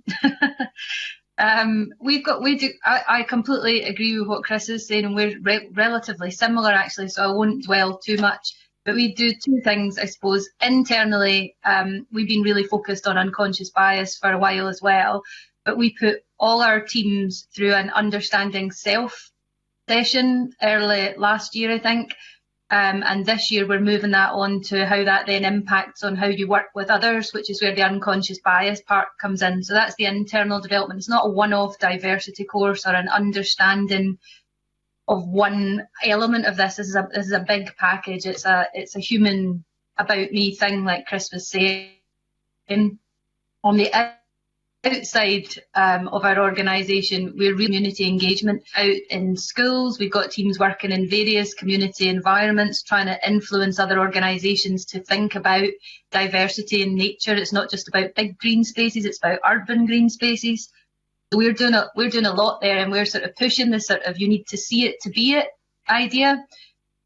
I completely agree with what Chris is saying, and we're relatively similar actually, so I won't dwell too much. But we do two things, I suppose. Internally, we've been really focused on unconscious bias for a while as well, but we put all our teams through an understanding self session early last year, I think. And this year we're moving that on to how that then impacts on how you work with others, which is where the unconscious bias part comes in. So that's the internal development. It's not a one-off diversity course or an understanding of one element of this. This is a big package. It's a human about me thing, like Chris was saying. On the outside of our organisation, we're really community engagement out in schools. We've got teams working in various community environments, trying to influence other organisations to think about diversity in nature. It's not just about big green spaces, it's about urban green spaces. We're doing a lot there, and we're sort of pushing this sort of you need to see it to be it idea.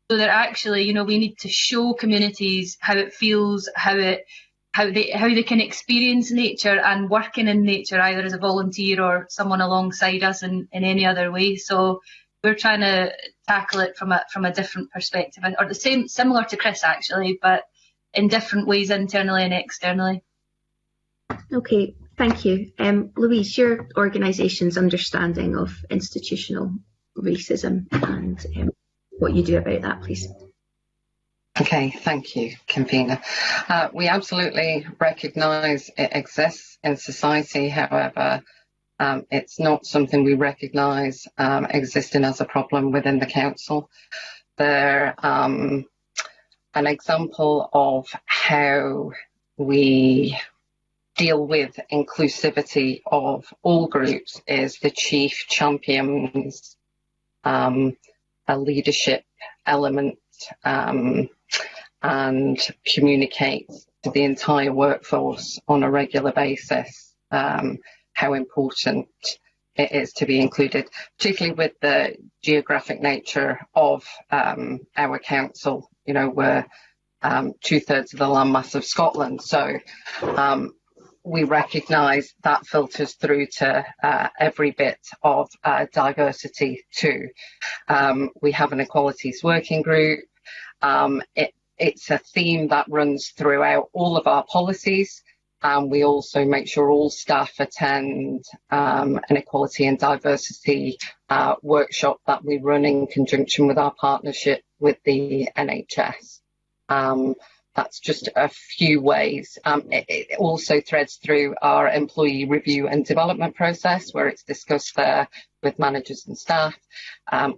So that actually, we need to show communities how it feels, how they can experience nature and working in nature, either as a volunteer or someone alongside us in any other way. So we're trying to tackle it from a different perspective, or the same, similar to Chris actually, but in different ways internally and externally. Okay, thank you. Louise, your organisation's understanding of institutional racism and what you do about that, please. Okay, thank you, convener. We absolutely recognise it exists in society. However, it's not something we recognise existing as a problem within the council. They're an example of how we deal with inclusivity of all groups is the chief champions a leadership element and communicates to the entire workforce on a regular basis how important it is to be included, particularly with the geographic nature of our council. You know, we're 2/3 of the landmass of Scotland, so we recognise that filters through to every bit of diversity too. We have an Equalities working group. It's a theme that runs throughout all of our policies, and we also make sure all staff attend an equality and diversity workshop that we run in conjunction with our partnership with the NHS. That's just a few ways. It also threads through our employee review and development process, where it's discussed there with managers and staff.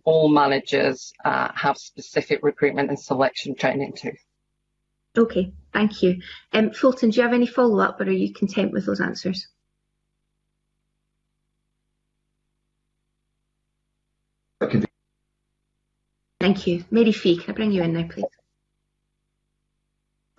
All managers have specific recruitment and selection training too. Okay, thank you. Fulton, do you have any follow-up, or are you content with those answers? Thank you. Mary Fee, can I bring you in now, please?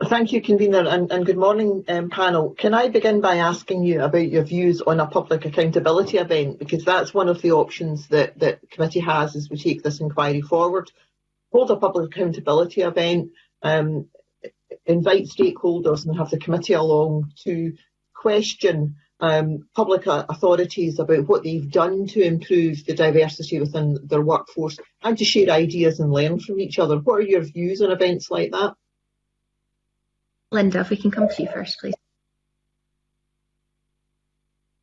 Thank you, Convener, and good morning, panel. Can I begin by asking you about your views on a public accountability event, because that's one of the options that the committee has as we take this inquiry forward. Hold a public accountability event, invite stakeholders and have the committee along to question public authorities about what they've done to improve the diversity within their workforce, and to share ideas and learn from each other. What are your views on events like that? Linda, if we can come to you first, please.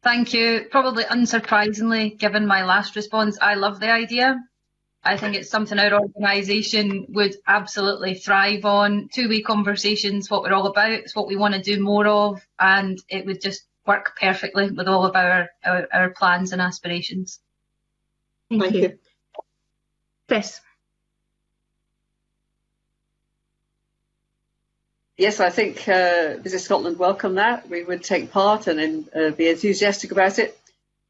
Thank you. Probably unsurprisingly, given my last response, I love the idea. I think it's something our organisation would absolutely thrive on. Two-way conversations, what we're all about, it's what we want to do more of, and it would just work perfectly with all of our plans and aspirations. Thank you. Chris. Yes, I think Visit Scotland welcome that. We would take part and be enthusiastic about it.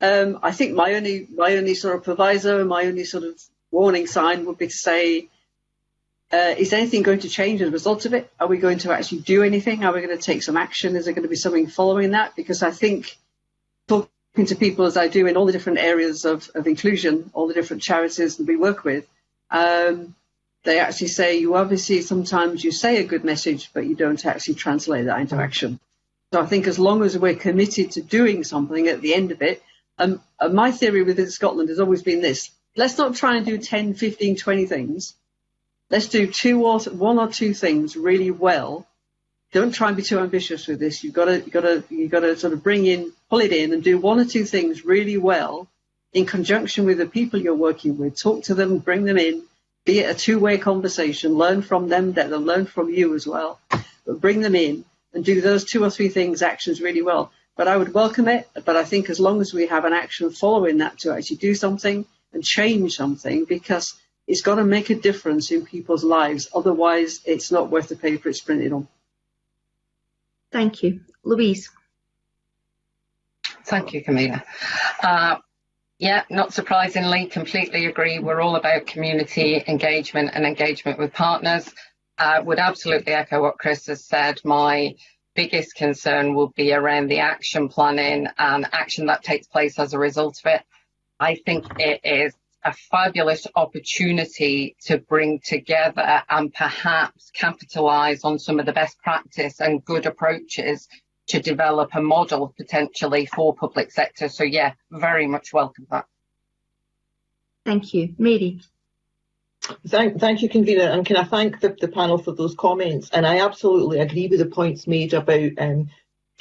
I think my only sort of proviso, my only sort of warning sign would be to say, is anything going to change as a result of it? Are we going to actually do anything? Are we going to take some action? Is there going to be something following that? Because I think, talking to people as I do in all the different areas of inclusion, all the different charities that we work with, they actually say, you obviously sometimes you say a good message, but you don't actually translate that into action. So I think as long as we're committed to doing something at the end of it, my theory within Scotland has always been this: let's not try and do 10, 15, 20 things. Let's do one or two things really well. Don't try and be too ambitious with this. You've got to sort of pull it in and do one or two things really well in conjunction with the people you're working with. Talk to them, bring them in. Be it a two-way conversation, learn from them, let them learn from you as well. But bring them in and do those two or three actions really well. But I would welcome it, but I think as long as we have an action following that to actually do something and change something, because it's got to make a difference in people's lives. Otherwise, it's not worth the paper it's printed on. Thank you. Louise. Thank you, Camilla. Yeah, not surprisingly, completely agree. We're all about community engagement and engagement with partners. Would absolutely echo what Chris has said. My biggest concern will be around the action planning and action that takes place as a result of it. I think it is a fabulous opportunity to bring together and perhaps capitalise on some of the best practice and good approaches to develop a model potentially for public sector. So yeah, very much welcome that. Thank you. Mary. Thank you, Convener, and can I thank the panel for those comments? And I absolutely agree with the points made about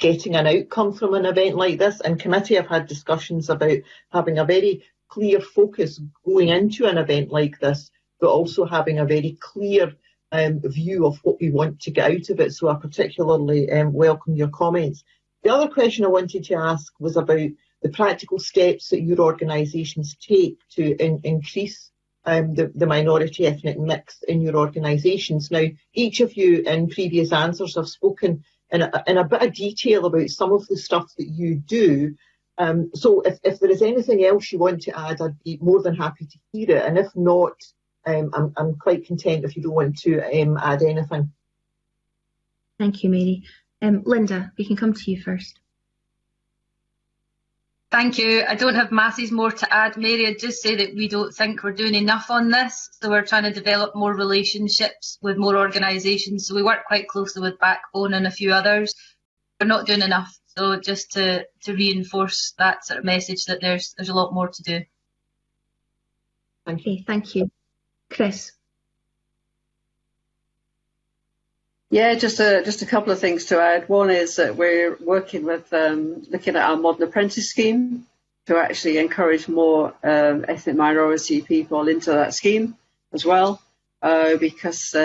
getting an outcome from an event like this. And committee have had discussions about having a very clear focus going into an event like this, but also having a very clear view of what we want to get out of it. So I particularly welcome your comments. The other question I wanted to ask was about the practical steps that your organisations take to increase the minority ethnic mix in your organisations. Now, each of you in previous answers have spoken in a bit of detail about some of the stuff that you do. So if there is anything else you want to add, I'd be more than happy to hear it. And if not, I'm quite content if you don't want to add anything. Thank you, Mary. Linda, we can come to you first. Thank you. I don't have masses more to add, Mary. I'd just say that we don't think we're doing enough on this, so we're trying to develop more relationships with more organisations. So we work quite closely with Backbone and a few others. We're not doing enough, so just to reinforce that sort of message that there's a lot more to do. Okay, thank you. Chris. Yeah, just a couple of things to add. One is that we're working with looking at our modern apprentice scheme to actually encourage more ethnic minority people into that scheme as well, because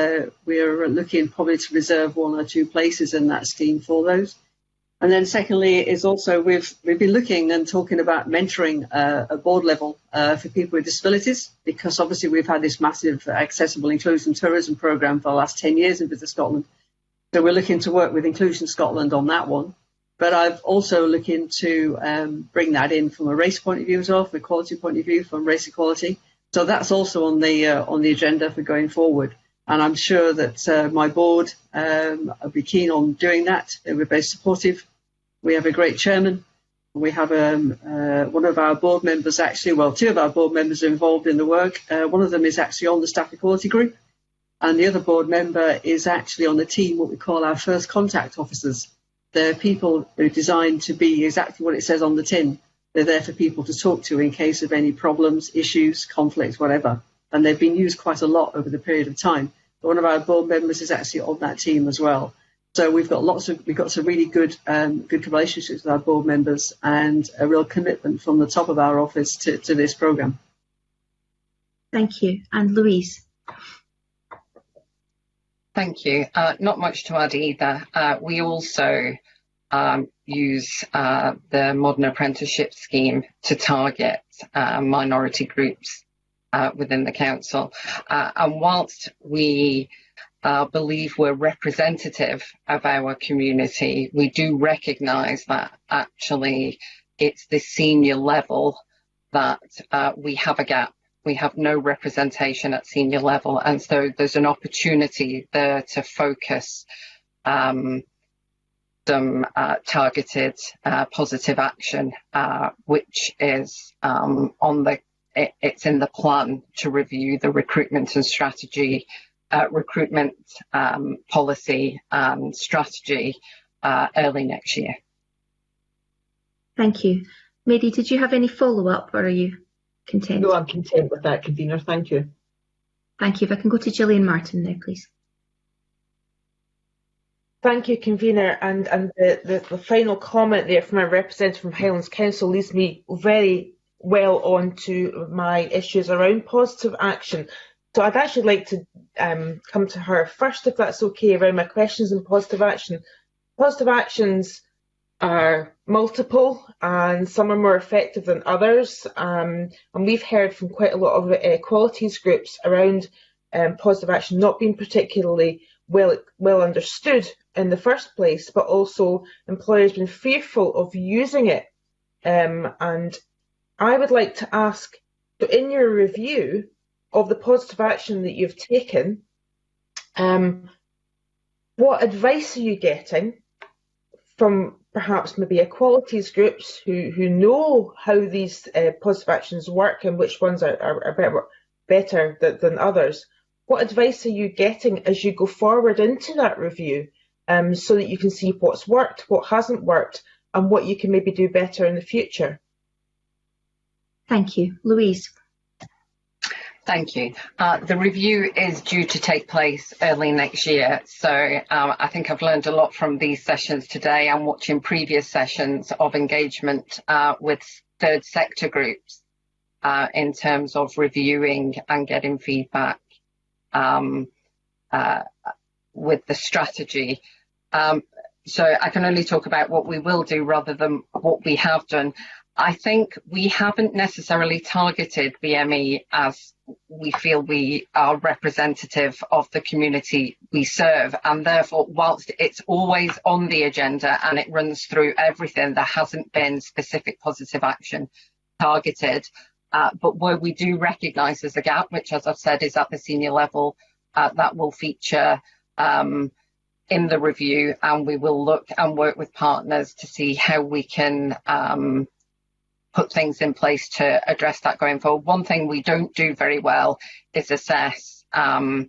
we're looking probably to reserve 1 or 2 places in that scheme for those. And then secondly is also we've been looking and talking about mentoring at board level for people with disabilities, because obviously we've had this massive accessible inclusion tourism programme for the last 10 years in Visit Scotland. So we're looking to work with Inclusion Scotland on that one. But I've also looking to bring that in from a race point of view as well, from an equality point of view, from race equality. So that's also on the agenda for going forward. And I'm sure that my board will be keen on doing that. We're very supportive. We have a great chairman. We have one of our board members actually, well, 2 of our board members are involved in the work. One of them is actually on the staff equality group. And the other board member is actually on the team, what we call our first contact officers. They're people who are designed to be exactly what it says on the tin. They're there for people to talk to in case of any problems, issues, conflicts, whatever. And they've been used quite a lot over the period of time. But one of our board members is actually on that team as well. So we've got some really good relationships with our board members and a real commitment from the top of our office to this programme. Thank you. And Louise. Thank you. Not much to add either. We also use the Modern Apprenticeship Scheme to target minority groups within the council. And whilst we believe we're representative of our community, we do recognise that actually it's the senior level that we have a gap. We have no representation at senior level, and so there's an opportunity there to focus some targeted positive action, which is it's in the plan to review the recruitment and strategy, recruitment policy and strategy early next year. Thank you. Mary, did you have any follow-up, or are you content? No, I'm content with that, convener. Thank you. Thank you. If I can go to Gillian Martin now, please. Thank you, convener. And the final comment there from our representative from Highlands Council leads me very well on to my issues around positive action. So I'd actually like to come to her first, if that's okay, around my questions on positive action. Positive actions are multiple, and some are more effective than others. And we've heard from quite a lot of equalities groups around positive action not being particularly well understood in the first place, but also employers being fearful of using it. And I would like to ask, so in your review of the positive action that you've taken, what advice are you getting from perhaps maybe equalities groups who know how these positive actions work and which ones are better than others? What advice are you getting as you go forward into that review, so that you can see what's worked, what hasn't worked, and what you can maybe do better in the future? Thank you. Louise. Thank you. The review is due to take place early next year, so I think I've learned a lot from these sessions today and watching previous sessions of engagement with third sector groups in terms of reviewing and getting feedback with the strategy. So I can only talk about what we will do rather than what we have done. I think we haven't necessarily targeted BME as we feel we are representative of the community we serve, and therefore whilst it's always on the agenda and it runs through everything, there hasn't been specific positive action targeted. But where we do recognise there's a gap, which as I've said is at the senior level, that will feature in the review, and we will look and work with partners to see how we can put things in place to address that going forward. One thing we don't do very well is assess why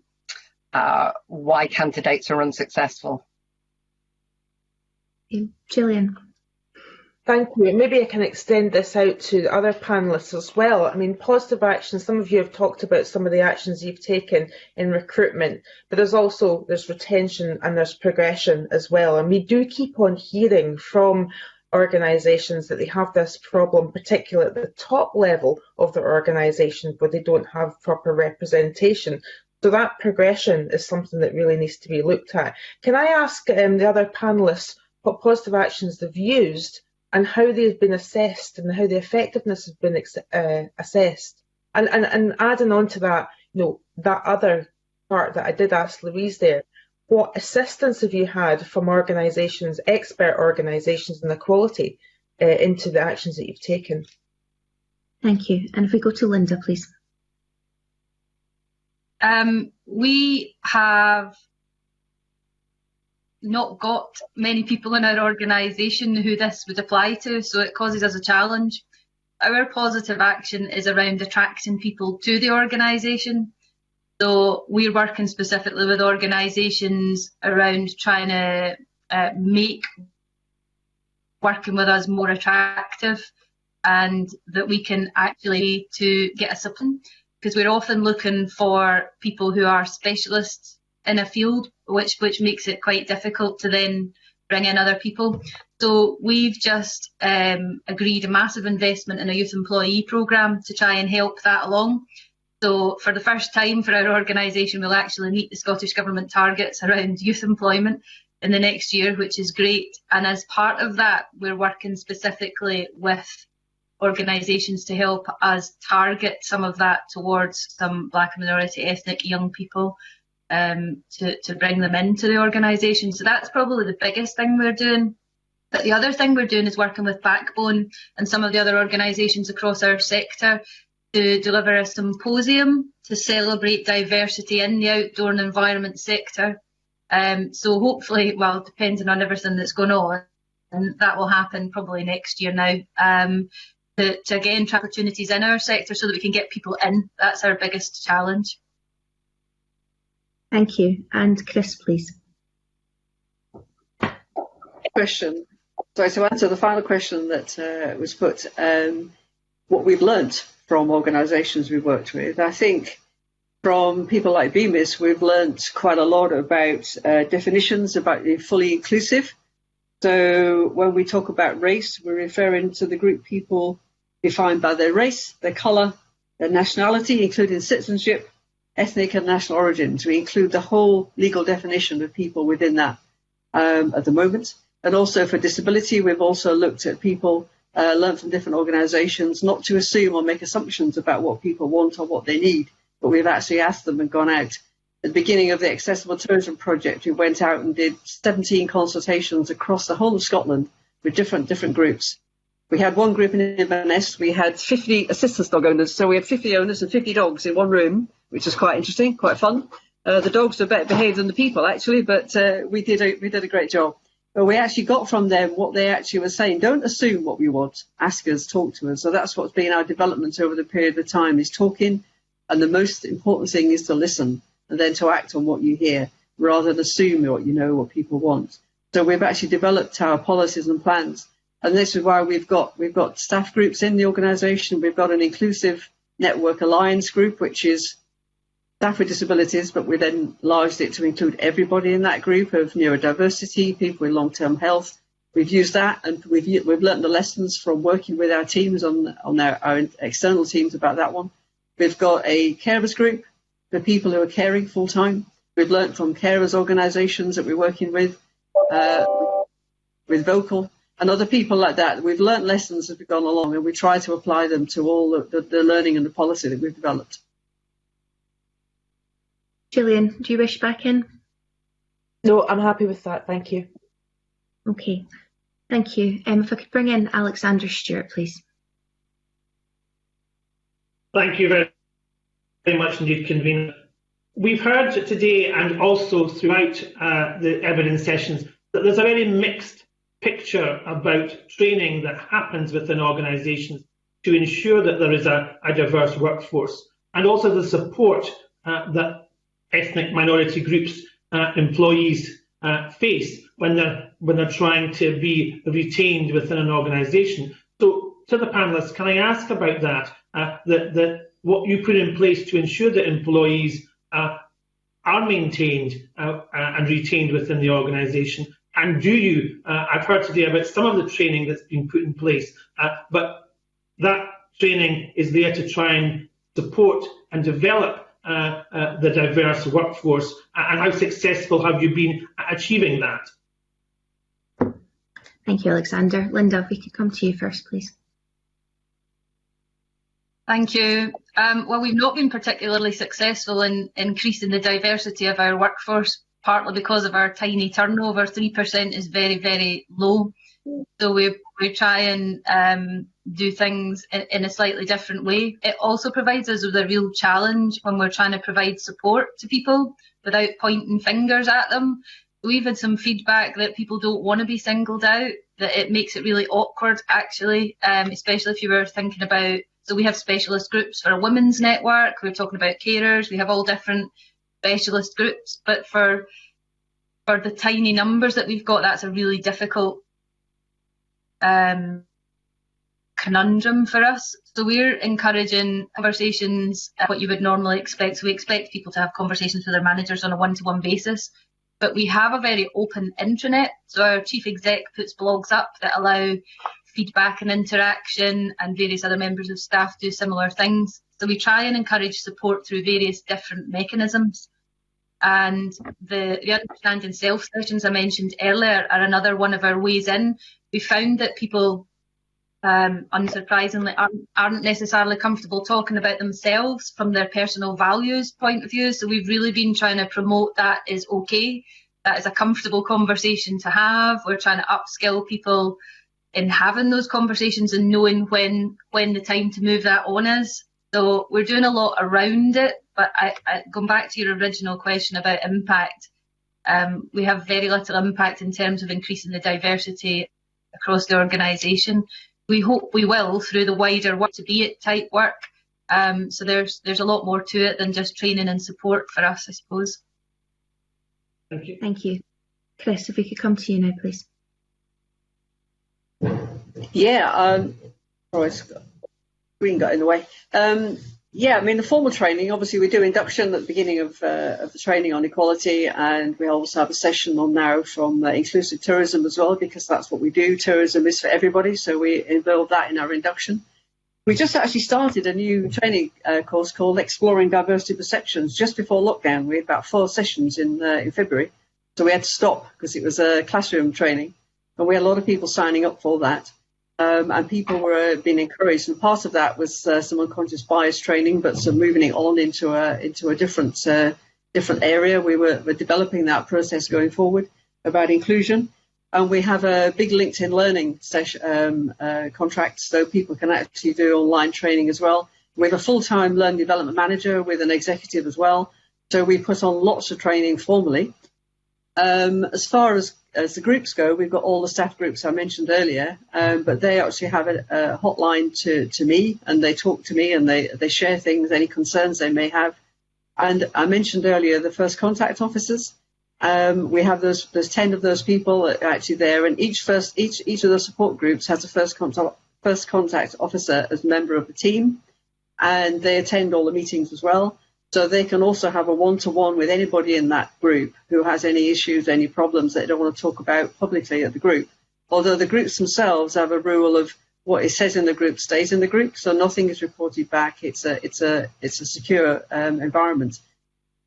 candidates are unsuccessful. Gillian. Thank you. Maybe I can extend this out to the other panellists as well. I mean, positive action, some of you have talked about some of the actions you've taken in recruitment, but there's retention and there's progression as well. And we do keep on hearing from organisations that they have this problem, particularly at the top level of their organisation, where they don't have proper representation. So that progression is something that really needs to be looked at. Can I ask the other panellists what positive actions they've used and how they've been assessed and how the effectiveness has been assessed? And adding on to that, that other part that I did ask Louise there, what assistance have you had from organisations, expert organisations in equality, into the actions that you've taken? Thank you. And if we go to Linda, please. We have not got many people in our organisation who this would apply to, so it causes us a challenge. Our positive action is around attracting people to the organisation. So we're working specifically with organisations around trying to make working with us more attractive, and that we can actually to get a supplement, because we're often looking for people who are specialists in a field, which makes it quite difficult to then bring in other people. So we've just agreed a massive investment in a youth employee programme to try and help that along. So for the first time for our organisation, we'll actually meet the Scottish Government targets around youth employment in the next year, which is great. And as part of that, we're working specifically with organisations to help us target some of that towards some Black and minority ethnic young people, to bring them into the organisation. So that's probably the biggest thing we're doing. But the other thing we're doing is working with Backbone and some of the other organisations across our sector to deliver a symposium to celebrate diversity in the outdoor and environment sector. So hopefully, well, depending on everything that's going on, and that will happen probably next year now, to again track opportunities in our sector so that we can get people in. That's our biggest challenge. Thank you. And Chris, please. Question. So to answer the final question that was put, what we've learnt from organisations we've worked with, I think from people like BMIS, we've learnt quite a lot about definitions about the fully inclusive. So when we talk about race, we're referring to the group people defined by their race, their colour, their nationality, including citizenship, ethnic and national origins. We include the whole legal definition of people within that at the moment. And also for disability, we've also looked at people, learned from different organisations, not to assume or make assumptions about what people want or what they need, but we've actually asked them and gone out. At the beginning of the Accessible Tourism Project, we went out and did 17 consultations across the whole of Scotland with different groups. We had one group in Inverness, we had 50 assistance dog owners, so we had 50 owners and 50 dogs in one room, which is quite interesting, quite fun. The dogs are better behaved than the people, actually, but we did a great job. But we actually got from them what they actually were saying. Don't assume what we want. Ask us, talk to us. So that's what's been our development over the period of time, is talking. And the most important thing is to listen and then to act on what you hear, rather than assume what you know, what people want. So we've actually developed our policies and plans. And this is why we've got staff groups in the organisation. We've got an inclusive network alliance group, which is staff with disabilities, but we then enlarged it to include everybody in that group of neurodiversity, people with long-term health. We've used that, and we've learned the lessons from working with our teams on our external teams about that one. We've got a carers group for people who are caring full-time. We've learned from carers organisations that we're working with Vocal and other people like that. We've learned lessons as we've gone along, and we try to apply them to all the learning and the policy that we've developed. Gillian, do you wish back in? No, I'm happy with that. Thank you. Okay, thank you. If I could bring in Alexander Stewart, please. Thank you very much indeed, Convener. We've heard today and also throughout the evidence sessions that there's a very mixed picture about training that happens within organisations to ensure that there is a diverse workforce, and also the support that ethnic minority groups employees face when they're trying to be retained within an organisation. So, to the panellists, can I ask about that? What you put in place to ensure that employees are maintained and retained within the organisation? And do you, I've heard today about some of the training that's been put in place, but that training is there to try and support and develop the diverse workforce, and how successful have you been at achieving that? Thank you, Alexander. Linda, if we could come to you first, please. Thank you. Well, we've not been particularly successful in increasing the diversity of our workforce, partly because of our tiny turnover. 3% is very, very low. So we try and do things in a slightly different way. It also provides us with a real challenge when we're trying to provide support to people without pointing fingers at them. We've had some feedback that people don't want to be singled out, that it makes it really awkward, actually, especially if you were thinking about, so we have specialist groups for a women's network, we're talking about carers, we have all different specialist groups, but for the tiny numbers that we've got, that's a really difficult conundrum for us. So we're encouraging conversations, what you would normally expect. So we expect people to have conversations with their managers on a one-to-one basis, but we have a very open intranet. So our chief exec puts blogs up that allow feedback and interaction, and various other members of staff do similar things. So we try and encourage support through various different mechanisms. And the understanding self sessions I mentioned earlier are another one of our ways in. We found that people, unsurprisingly, aren't necessarily comfortable talking about themselves from their personal values point of view. So we've really been trying to promote that is okay. That is a comfortable conversation to have. We're trying to upskill people in having those conversations and knowing when the time to move that on is. So we're doing a lot around it. But going back to your original question about impact, we have very little impact in terms of increasing the diversity across the organisation. We hope we will through the wider work to be it type work. So there's a lot more to it than just training and support for us, I suppose. Thank you. Thank you. Chris, if we could come to you now, please. Yeah, sorry, screen got in the way. Yeah, I mean, the formal training, obviously we do induction at the beginning of the training on equality, and we also have a session on now from inclusive tourism as well, because that's what we do. Tourism is for everybody, so we involve that in our induction. We just actually started a new training course called Exploring Diversity Perceptions just before lockdown. We had about 4 sessions in February, so we had to stop because it was a classroom training, and we had a lot of people signing up for that. And people were being encouraged, and part of that was some unconscious bias training, but some moving it on into a different area. We're developing that process going forward about inclusion, and we have a big LinkedIn learning session contract, so people can actually do online training as well. We have a full-time learning development manager with an executive as well, so we put on lots of training formally. As far as the groups go, we've got all the staff groups I mentioned earlier, but they actually have a hotline to me, and they talk to me and they share things, any concerns they may have. And I mentioned earlier the first contact officers. We have there's 10 of those people actually there, and each of those support groups has a first contact officer as a member of the team, and they attend all the meetings as well. So they can also have a one-to-one with anybody in that group who has any issues, any problems that they don't want to talk about publicly at the group. Although the groups themselves have a rule of what it says in the group stays in the group, so nothing is reported back. It's a secure environment.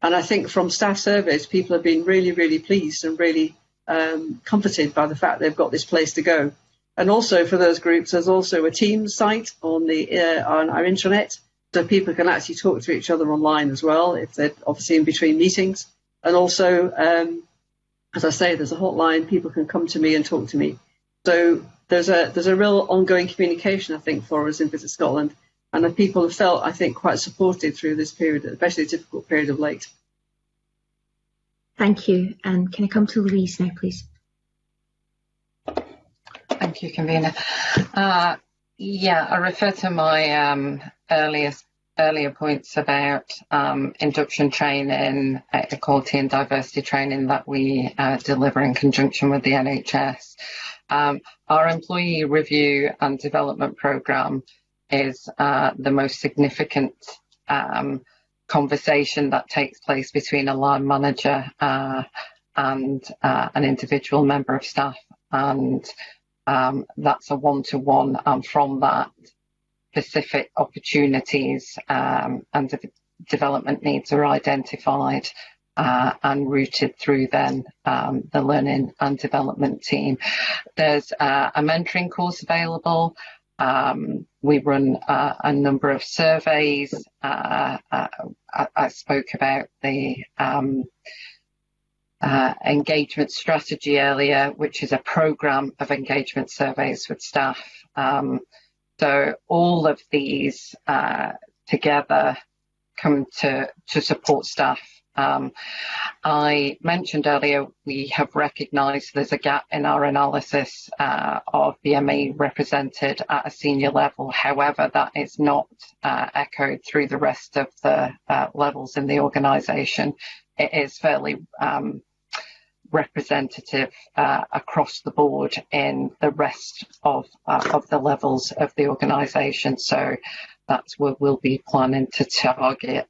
And I think from staff surveys, people have been really, really pleased and really comforted by the fact they've got this place to go. And also for those groups, there's also a Teams site on our intranet, so people can actually talk to each other online as well, if they're obviously in between meetings. And also, as I say, there's a hotline, people can come to me and talk to me. So there's a real ongoing communication, I think, for us in Visit Scotland. And people have felt, I think, quite supported through this period, especially a difficult period of late. Thank you. And can I come to Louise now, please? Thank you, Convener. Yeah, I refer to my earlier points about induction training, equality and diversity training that we deliver in conjunction with the NHS. Our employee review and development programme is the most significant conversation that takes place between a line manager and an individual member of staff, and that's a one-to-one, and from that specific opportunities and development needs are identified and routed through then the learning and development team. There's a mentoring course available. We run a number of surveys. I spoke about the engagement strategy earlier, which is a programme of engagement surveys with staff. So all of these together come to support staff. I mentioned earlier we have recognised there's a gap in our analysis of BME represented at a senior level. However, that is not echoed through the rest of the levels in the organisation. It is fairly representative across the board in the rest of the levels of the organisation. So that's where we'll be planning to target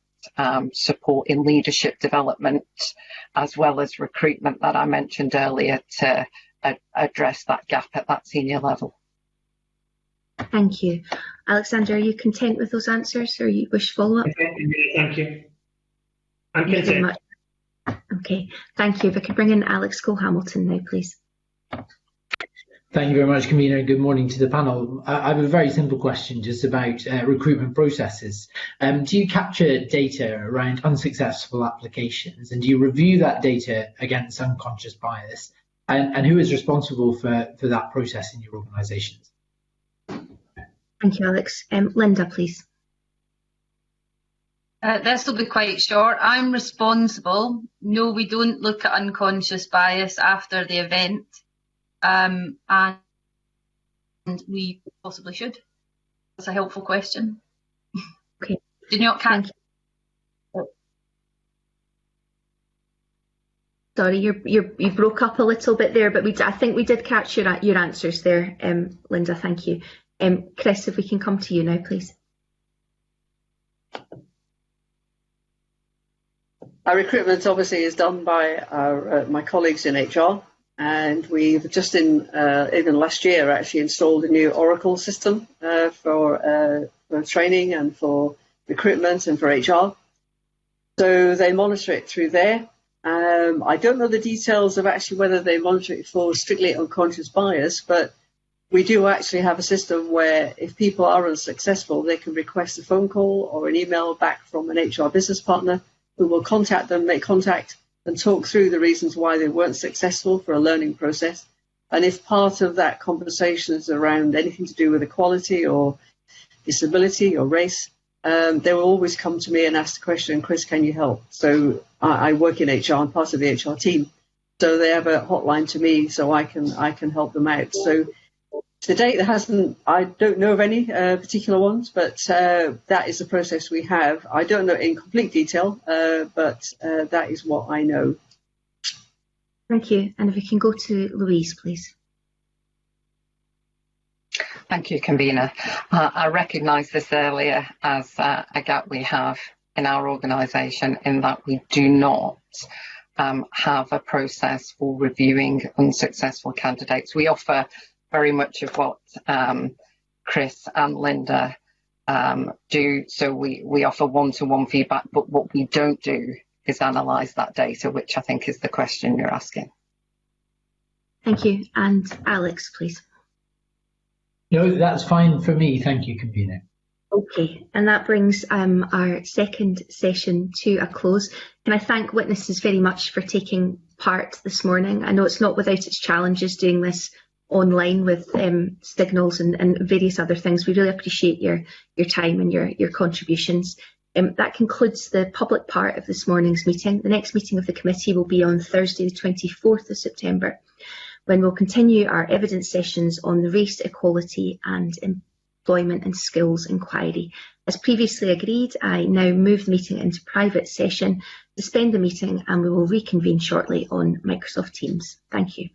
support in leadership development as well as recruitment that I mentioned earlier to address that gap at that senior level. Thank you. Alexander, are you content with those answers or you wish follow-up? Thank you. I'm Thank you very content. much. Okay, thank you. If I could bring in Alex Cole-Hamilton now, please. Thank you very much, Convener, and good morning to the panel. I have a very simple question just about recruitment processes. Do you capture data around unsuccessful applications, and do you review that data against unconscious bias? And who is responsible for that process in your organisations? Thank you, Alex. Linda, please. This will be quite short. I'm responsible. No, we don't look at unconscious bias after the event, and we possibly should. That's a helpful question. Okay. Did not catch. Sorry, you broke up a little bit there, but I think we did catch your answers there, Linda. Thank you. Chris, if we can come to you now, please. Our recruitment obviously is done by my colleagues in HR, and we've just even last year actually installed a new Oracle system for training and for recruitment and for HR. So they monitor it through there. I don't know the details of actually whether they monitor it for strictly unconscious bias, but we do actually have a system where if people are unsuccessful, they can request a phone call or an email back from an HR business partner who will contact them, make contact and talk through the reasons why they weren't successful for a learning process. And if part of that conversation is around anything to do with equality or disability or race, they will always come to me and ask the question, Chris, can you help? So I work in HR, I'm part of the HR team. So they have a hotline to me so I can help them out. So to date, I don't know of any particular ones, but that is the process we have. I don't know in complete detail, but that is what I know. Thank you. And if we can go to Louise, please. Thank you, Convener. I recognised this earlier as a gap we have in our organisation in that we do not have a process for reviewing unsuccessful candidates. We offer very much of what Chris and Linda do. So we offer one-to-one feedback, but what we don't do is analyse that data, which I think is the question you're asking. Thank you. And Alex, please. No, that's fine for me. Thank you, Convener. Okay, and that brings our second session to a close. Can I thank witnesses very much for taking part this morning? I know it's not without its challenges doing this online with signals and various other things. We really appreciate your time and your contributions. That concludes the public part of this morning's meeting. The next meeting of the committee will be on Thursday the 24th of September, when we'll continue our evidence sessions on the race, equality and employment and skills inquiry. As previously agreed, I now move the meeting into private session, suspend the meeting, and we will reconvene shortly on Microsoft Teams. Thank you.